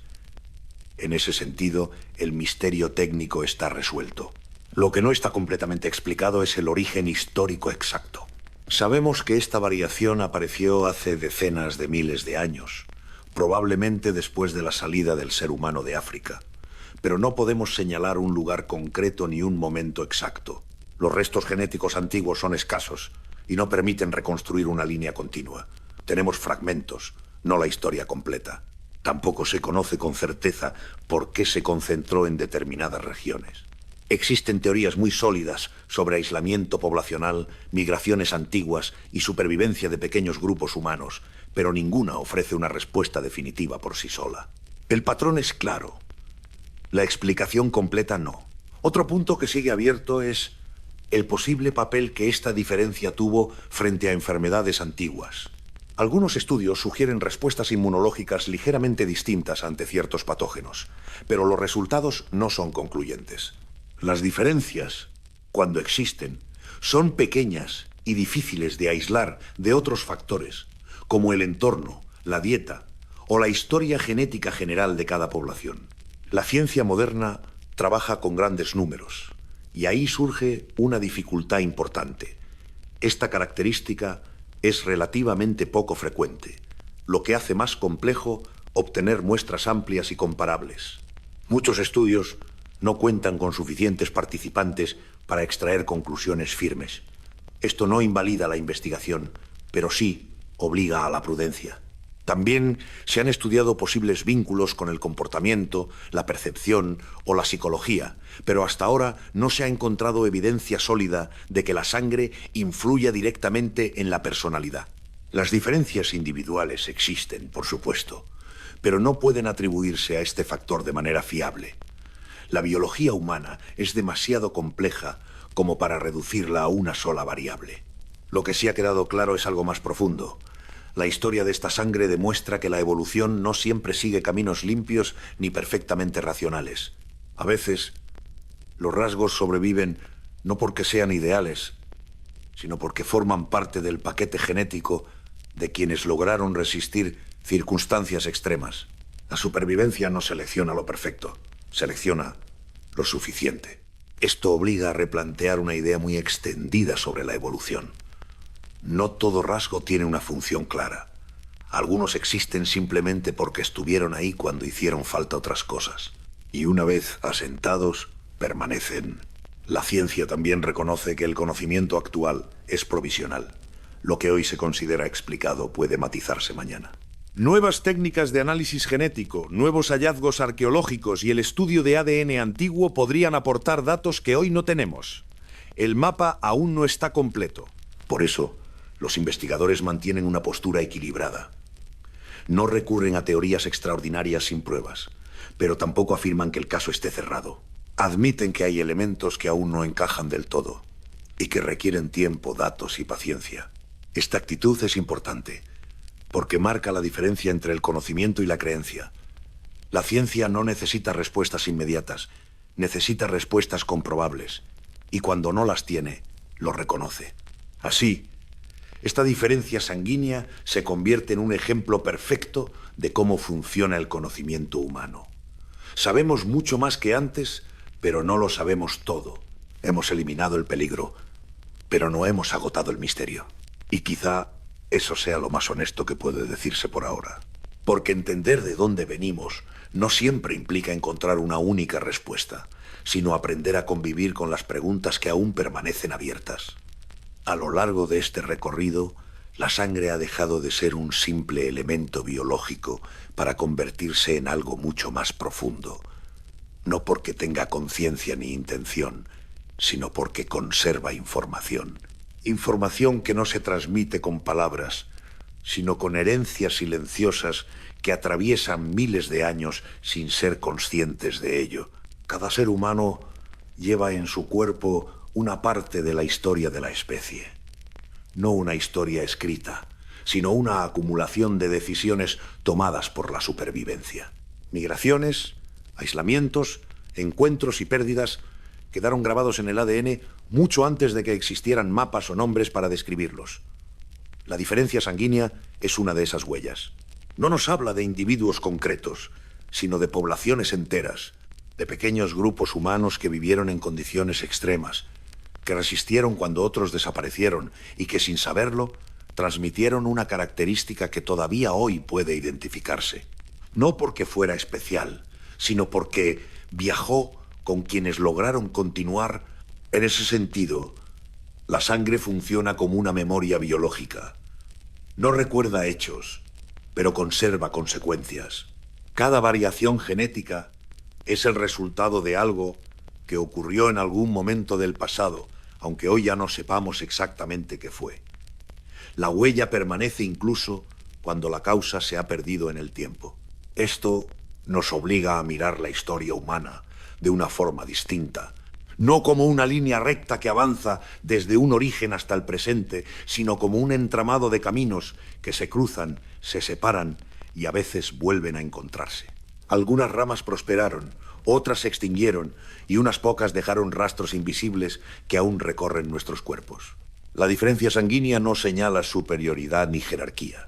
En ese sentido, el misterio técnico está resuelto. Lo que no está completamente explicado es el origen histórico exacto. Sabemos que esta variación apareció hace decenas de miles de años, probablemente después de la salida del ser humano de África. Pero no podemos señalar un lugar concreto ni un momento exacto. Los restos genéticos antiguos son escasos y no permiten reconstruir una línea continua. Tenemos fragmentos, no la historia completa. Tampoco se conoce con certeza por qué se concentró en determinadas regiones. Existen teorías muy sólidas sobre aislamiento poblacional, migraciones antiguas y supervivencia de pequeños grupos humanos, pero ninguna ofrece una respuesta definitiva por sí sola. El patrón es claro. La explicación completa no. Otro punto que sigue abierto es el posible papel que esta diferencia tuvo frente a enfermedades antiguas. Algunos estudios sugieren respuestas inmunológicas ligeramente distintas ante ciertos patógenos, pero los resultados no son concluyentes. Las diferencias, cuando existen, son pequeñas y difíciles de aislar de otros factores, como el entorno, la dieta o la historia genética general de cada población. La ciencia moderna trabaja con grandes números, y ahí surge una dificultad importante. Esta característica es relativamente poco frecuente, lo que hace más complejo obtener muestras amplias y comparables. Muchos estudios no cuentan con suficientes participantes para extraer conclusiones firmes. Esto no invalida la investigación, pero sí obliga a la prudencia. También se han estudiado posibles vínculos con el comportamiento, la percepción o la psicología, pero hasta ahora no se ha encontrado evidencia sólida de que la sangre influya directamente en la personalidad. Las diferencias individuales existen, por supuesto, pero no pueden atribuirse a este factor de manera fiable. La biología humana es demasiado compleja como para reducirla a una sola variable. Lo que sí ha quedado claro es algo más profundo. La historia de esta sangre demuestra que la evolución no siempre sigue caminos limpios ni perfectamente racionales. A veces, los rasgos sobreviven no porque sean ideales, sino porque forman parte del paquete genético de quienes lograron resistir circunstancias extremas. La supervivencia no selecciona lo perfecto, selecciona lo suficiente. Esto obliga a replantear una idea muy extendida sobre la evolución. No todo rasgo tiene una función clara. Algunos existen simplemente porque estuvieron ahí cuando hicieron falta otras cosas. Y una vez asentados, permanecen. La ciencia también reconoce que el conocimiento actual es provisional. Lo que hoy se considera explicado puede matizarse mañana. Nuevas técnicas de análisis genético, nuevos hallazgos arqueológicos y el estudio de ADN antiguo podrían aportar datos que hoy no tenemos. El mapa aún no está completo. Por eso, los investigadores mantienen una postura equilibrada. No recurren a teorías extraordinarias sin pruebas, pero tampoco afirman que el caso esté cerrado. Admiten que hay elementos que aún no encajan del todo y que requieren tiempo, datos y paciencia. Esta actitud es importante, porque marca la diferencia entre el conocimiento y la creencia. La ciencia no necesita respuestas inmediatas, necesita respuestas comprobables, y cuando no las tiene, lo reconoce. Así, esta diferencia sanguínea se convierte en un ejemplo perfecto de cómo funciona el conocimiento humano. Sabemos mucho más que antes, pero no lo sabemos todo. Hemos eliminado el peligro, pero no hemos agotado el misterio. Y quizá eso sea lo más honesto que puede decirse por ahora. Porque entender de dónde venimos no siempre implica encontrar una única respuesta, sino aprender a convivir con las preguntas que aún permanecen abiertas. A lo largo de este recorrido, la sangre ha dejado de ser un simple elemento biológico para convertirse en algo mucho más profundo. No porque tenga conciencia ni intención, sino porque conserva información. Información que no se transmite con palabras, sino con herencias silenciosas que atraviesan miles de años sin ser conscientes de ello. Cada ser humano lleva en su cuerpo una parte de la historia de la especie. No una historia escrita, sino una acumulación de decisiones tomadas por la supervivencia. Migraciones, aislamientos, encuentros y pérdidas quedaron grabados en el ADN mucho antes de que existieran mapas o nombres para describirlos. La diferencia sanguínea es una de esas huellas. No nos habla de individuos concretos, sino de poblaciones enteras, de pequeños grupos humanos que vivieron en condiciones extremas, que resistieron cuando otros desaparecieron y que, sin saberlo, transmitieron una característica que todavía hoy puede identificarse. No porque fuera especial, sino porque viajó con quienes lograron continuar. En ese sentido, la sangre funciona como una memoria biológica. No recuerda hechos, pero conserva consecuencias. Cada variación genética es el resultado de algo que ocurrió en algún momento del pasado, aunque hoy ya no sepamos exactamente qué fue. La huella permanece incluso cuando la causa se ha perdido en el tiempo. Esto nos obliga a mirar la historia humana de una forma distinta, no como una línea recta que avanza desde un origen hasta el presente, sino como un entramado de caminos que se cruzan, se separan y a veces vuelven a encontrarse. Algunas ramas prosperaron, otras se extinguieron y unas pocas dejaron rastros invisibles que aún recorren nuestros cuerpos. La diferencia sanguínea no señala superioridad ni jerarquía.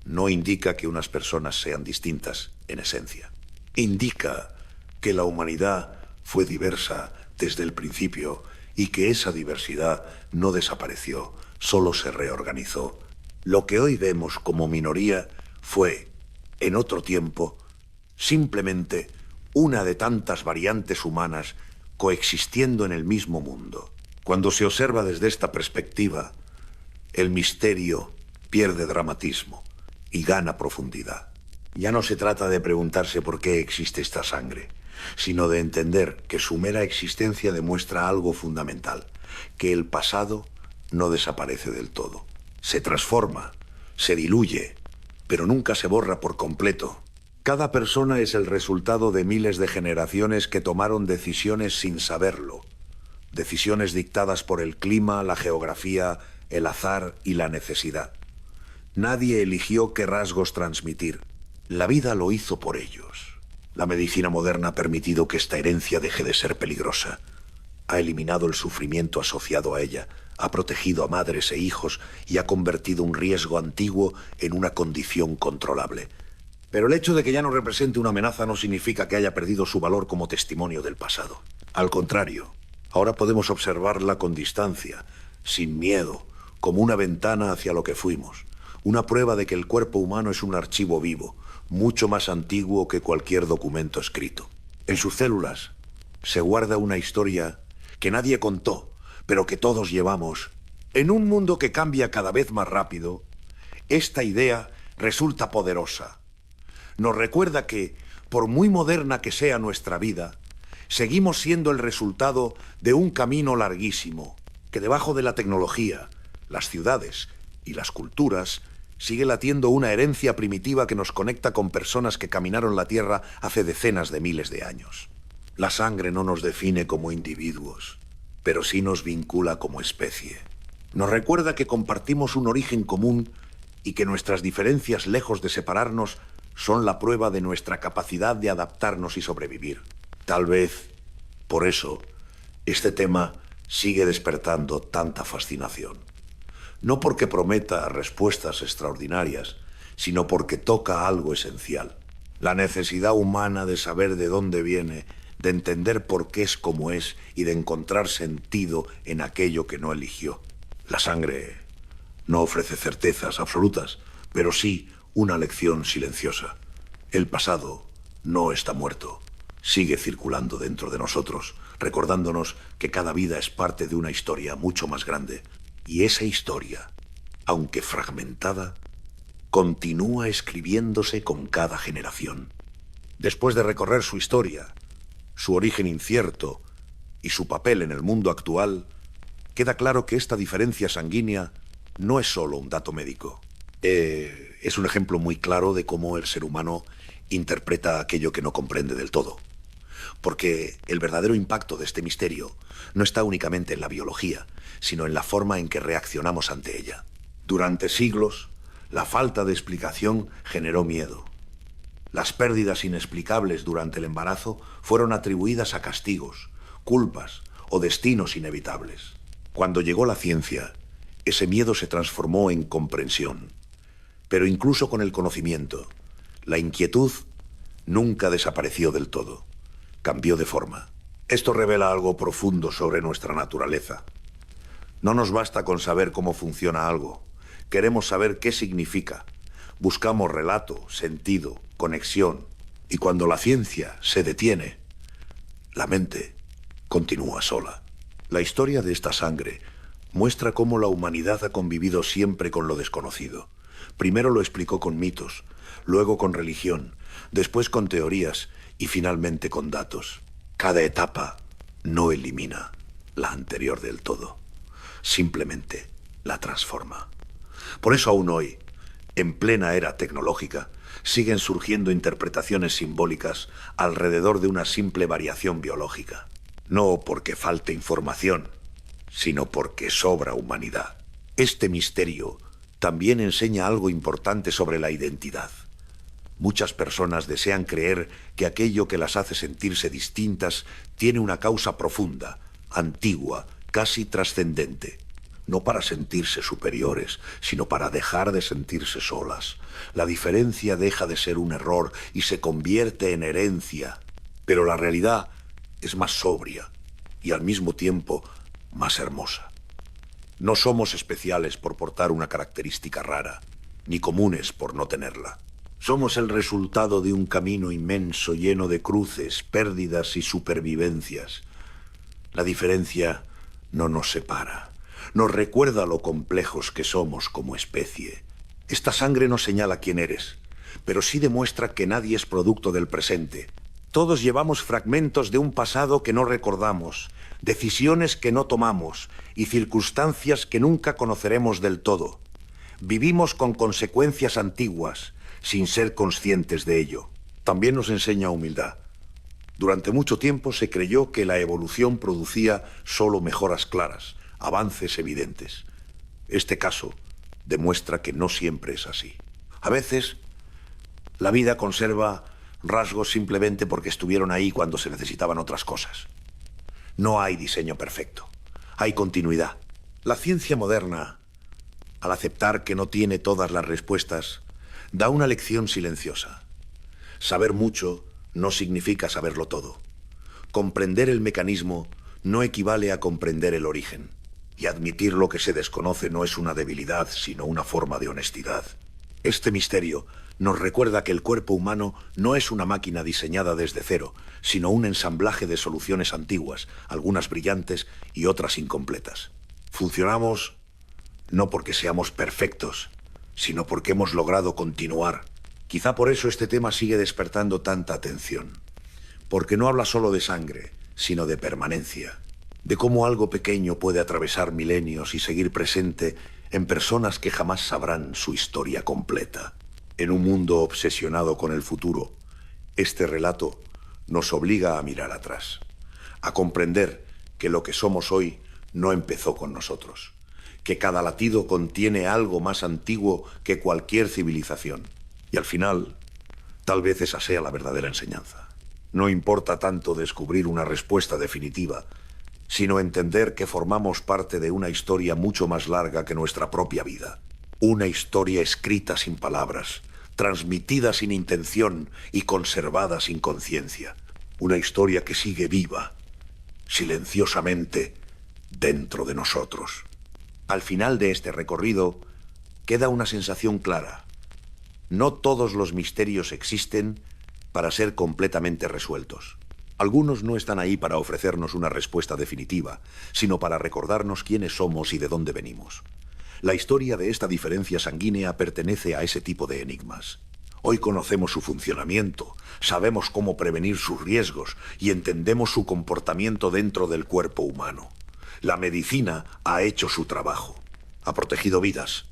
No indica que unas personas sean distintas en esencia. Indica que la humanidad fue diversa desde el principio y que esa diversidad no desapareció, solo se reorganizó. Lo que hoy vemos como minoría fue, en otro tiempo, simplemente una de tantas variantes humanas coexistiendo en el mismo mundo. Cuando se observa desde esta perspectiva, el misterio pierde dramatismo y gana profundidad. Ya no se trata de preguntarse por qué existe esta sangre, sino de entender que su mera existencia demuestra algo fundamental, que el pasado no desaparece del todo. Se transforma, se diluye, pero nunca se borra por completo. Cada persona es el resultado de miles de generaciones que tomaron decisiones sin saberlo. Decisiones dictadas por el clima, la geografía, el azar y la necesidad. Nadie eligió qué rasgos transmitir. La vida lo hizo por ellos. La medicina moderna ha permitido que esta herencia deje de ser peligrosa. Ha eliminado el sufrimiento asociado a ella, ha protegido a madres e hijos y ha convertido un riesgo antiguo en una condición controlable. Pero el hecho de que ya no represente una amenaza no significa que haya perdido su valor como testimonio del pasado. Al contrario, ahora podemos observarla con distancia, sin miedo, como una ventana hacia lo que fuimos. Una prueba de que el cuerpo humano es un archivo vivo, mucho más antiguo que cualquier documento escrito. En sus células se guarda una historia que nadie contó, pero que todos llevamos. En un mundo que cambia cada vez más rápido, esta idea resulta poderosa. Nos recuerda que, por muy moderna que sea nuestra vida, seguimos siendo el resultado de un camino larguísimo, que debajo de la tecnología, las ciudades y las culturas sigue latiendo una herencia primitiva que nos conecta con personas que caminaron la Tierra hace decenas de miles de años. La sangre no nos define como individuos, pero sí nos vincula como especie. Nos recuerda que compartimos un origen común y que nuestras diferencias, lejos de separarnos, son la prueba de nuestra capacidad de adaptarnos y sobrevivir. Tal vez, por eso, este tema sigue despertando tanta fascinación. No porque prometa respuestas extraordinarias, sino porque toca algo esencial. La necesidad humana de saber de dónde viene, de entender por qué es como es y de encontrar sentido en aquello que no eligió. La sangre no ofrece certezas absolutas, pero sí una lección silenciosa. El pasado no está muerto, sigue circulando dentro de nosotros, recordándonos que cada vida es parte de una historia mucho más grande. Y esa historia, aunque fragmentada, continúa escribiéndose con cada generación. Después de recorrer su historia, su origen incierto y su papel en el mundo actual, queda claro que esta diferencia sanguínea no es solo un dato médico. Es un ejemplo muy claro de cómo el ser humano interpreta aquello que no comprende del todo. Porque el verdadero impacto de este misterio no está únicamente en la biología, sino en la forma en que reaccionamos ante ella. Durante siglos, la falta de explicación generó miedo. Las pérdidas inexplicables durante el embarazo fueron atribuidas a castigos, culpas o destinos inevitables. Cuando llegó la ciencia, ese miedo se transformó en comprensión. Pero incluso con el conocimiento, la inquietud nunca desapareció del todo. Cambió de forma. Esto revela algo profundo sobre nuestra naturaleza. No nos basta con saber cómo funciona algo. Queremos saber qué significa. Buscamos relato, sentido, conexión. Y cuando la ciencia se detiene, la mente continúa sola. La historia de esta sangre muestra cómo la humanidad ha convivido siempre con lo desconocido. Primero lo explicó con mitos, luego con religión, después con teorías y finalmente con datos. Cada etapa no elimina la anterior del todo, simplemente la transforma. Por eso aún hoy, en plena era tecnológica, siguen surgiendo interpretaciones simbólicas alrededor de una simple variación biológica. No porque falte información, sino porque sobra humanidad. Este misterio también enseña algo importante sobre la identidad. Muchas personas desean creer que aquello que las hace sentirse distintas tiene una causa profunda, antigua, casi trascendente. No para sentirse superiores, sino para dejar de sentirse solas. La diferencia deja de ser un error y se convierte en herencia. Pero la realidad es más sobria y al mismo tiempo más hermosa. No somos especiales por portar una característica rara, ni comunes por no tenerla. Somos el resultado de un camino inmenso lleno de cruces, pérdidas y supervivencias. La diferencia no nos separa. Nos recuerda lo complejos que somos como especie. Esta sangre no señala quién eres, pero sí demuestra que nadie es producto del presente. Todos llevamos fragmentos de un pasado que no recordamos, decisiones que no tomamos y circunstancias que nunca conoceremos del todo. Vivimos con consecuencias antiguas, sin ser conscientes de ello. También nos enseña humildad. Durante mucho tiempo se creyó que la evolución producía solo mejoras claras, avances evidentes. Este caso demuestra que no siempre es así. A veces, la vida conserva rasgos simplemente porque estuvieron ahí cuando se necesitaban otras cosas. No hay diseño perfecto. Hay continuidad. La ciencia moderna, al aceptar que no tiene todas las respuestas, da una lección silenciosa. Saber mucho no significa saberlo todo. Comprender el mecanismo no equivale a comprender el origen. Y admitir lo que se desconoce no es una debilidad, sino una forma de honestidad. Este misterio nos recuerda que el cuerpo humano no es una máquina diseñada desde cero, sino un ensamblaje de soluciones antiguas, algunas brillantes y otras incompletas. Funcionamos no porque seamos perfectos, sino porque hemos logrado continuar. Quizá por eso este tema sigue despertando tanta atención. Porque no habla solo de sangre, sino de permanencia. De cómo algo pequeño puede atravesar milenios y seguir presente en personas que jamás sabrán su historia completa. En un mundo obsesionado con el futuro, este relato nos obliga a mirar atrás, a comprender que lo que somos hoy no empezó con nosotros, que cada latido contiene algo más antiguo que cualquier civilización. Y al final, tal vez esa sea la verdadera enseñanza. No importa tanto descubrir una respuesta definitiva, sino entender que formamos parte de una historia mucho más larga que nuestra propia vida. Una historia escrita sin palabras, transmitida sin intención y conservada sin conciencia. Una historia que sigue viva, silenciosamente, dentro de nosotros. Al final de este recorrido, queda una sensación clara. No todos los misterios existen para ser completamente resueltos. Algunos no están ahí para ofrecernos una respuesta definitiva, sino para recordarnos quiénes somos y de dónde venimos. La historia de esta diferencia sanguínea pertenece a ese tipo de enigmas. Hoy conocemos su funcionamiento, sabemos cómo prevenir sus riesgos y entendemos su comportamiento dentro del cuerpo humano. La medicina ha hecho su trabajo, ha protegido vidas,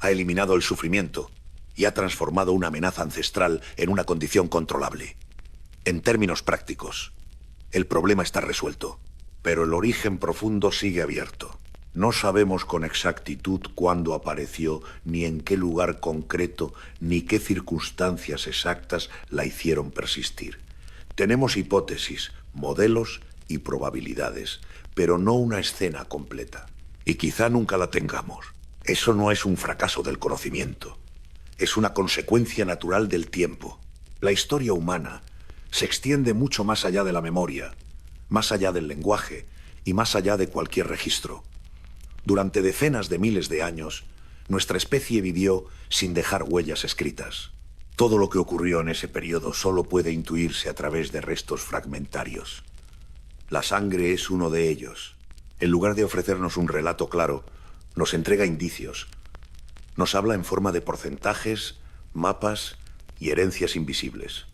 ha eliminado el sufrimiento y ha transformado una amenaza ancestral en una condición controlable. En términos prácticos, el problema está resuelto, pero el origen profundo sigue abierto. No sabemos con exactitud cuándo apareció, ni en qué lugar concreto, ni qué circunstancias exactas la hicieron persistir. Tenemos hipótesis, modelos y probabilidades, pero no una escena completa. Y quizá nunca la tengamos. Eso no es un fracaso del conocimiento. Es una consecuencia natural del tiempo. La historia humana se extiende mucho más allá de la memoria, más allá del lenguaje y más allá de cualquier registro. Durante decenas de miles de años, nuestra especie vivió sin dejar huellas escritas. Todo lo que ocurrió en ese periodo solo puede intuirse a través de restos fragmentarios. La sangre es uno de ellos. En lugar de ofrecernos un relato claro, nos entrega indicios. Nos habla en forma de porcentajes, mapas y herencias invisibles.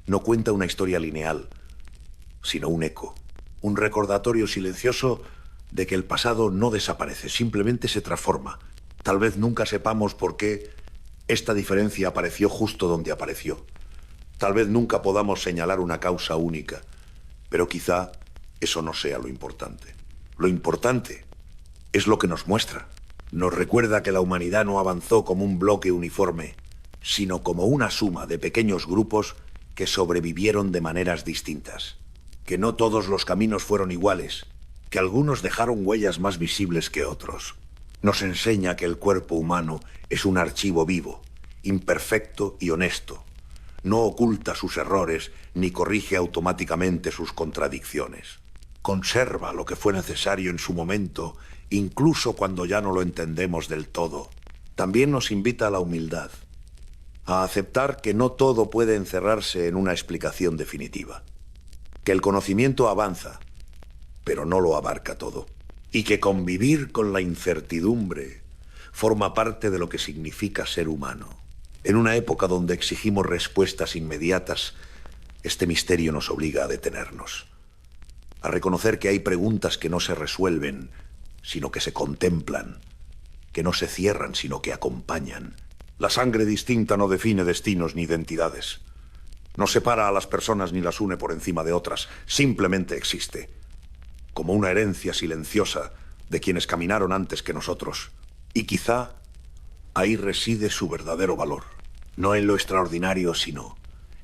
No cuenta una historia lineal, sino un eco, un recordatorio silencioso de que el pasado no desaparece, simplemente se transforma. Tal vez nunca sepamos por qué esta diferencia apareció justo donde apareció. Tal vez nunca podamos señalar una causa única, pero quizá eso no sea lo importante. Lo importante es lo que nos muestra. Nos recuerda que la humanidad no avanzó como un bloque uniforme, sino como una suma de pequeños grupos que sobrevivieron de maneras distintas. Que no todos los caminos fueron iguales, que algunos dejaron huellas más visibles que otros. Nos enseña que el cuerpo humano es un archivo vivo, imperfecto y honesto. No oculta sus errores ni corrige automáticamente sus contradicciones. Conserva lo que fue necesario en su momento, incluso cuando ya no lo entendemos del todo. También nos invita a la humildad, a aceptar que no todo puede encerrarse en una explicación definitiva. Que el conocimiento avanza, pero no lo abarca todo. Y que convivir con la incertidumbre forma parte de lo que significa ser humano. En una época donde exigimos respuestas inmediatas, este misterio nos obliga a detenernos. A reconocer que hay preguntas que no se resuelven, sino que se contemplan. Que no se cierran, sino que acompañan. La sangre distinta no define destinos ni identidades. No separa a las personas ni las une por encima de otras. Simplemente existe. Como una herencia silenciosa de quienes caminaron antes que nosotros. Y quizá ahí reside su verdadero valor. No en lo extraordinario, sino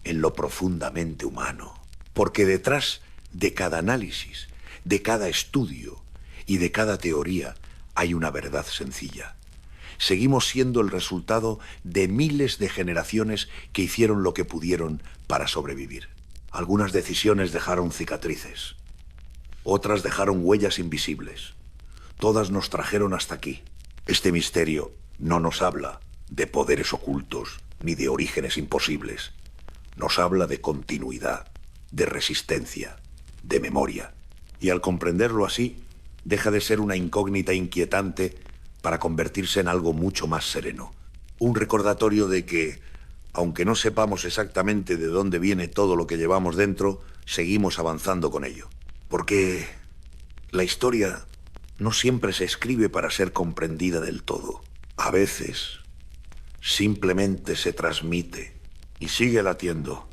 en lo profundamente humano. Porque detrás de cada análisis, de cada estudio y de cada teoría hay una verdad sencilla. Seguimos siendo el resultado de miles de generaciones que hicieron lo que pudieron para sobrevivir. Algunas decisiones dejaron cicatrices. Otras dejaron huellas invisibles. Todas nos trajeron hasta aquí. Este misterio no nos habla de poderes ocultos ni de orígenes imposibles. Nos habla de continuidad, de resistencia, de memoria. Y al comprenderlo así, deja de ser una incógnita inquietante para convertirse en algo mucho más sereno. Un recordatorio de que, aunque no sepamos exactamente de dónde viene todo lo que llevamos dentro, seguimos avanzando con ello. Porque la historia no siempre se escribe para ser comprendida del todo. A veces simplemente se transmite y sigue latiendo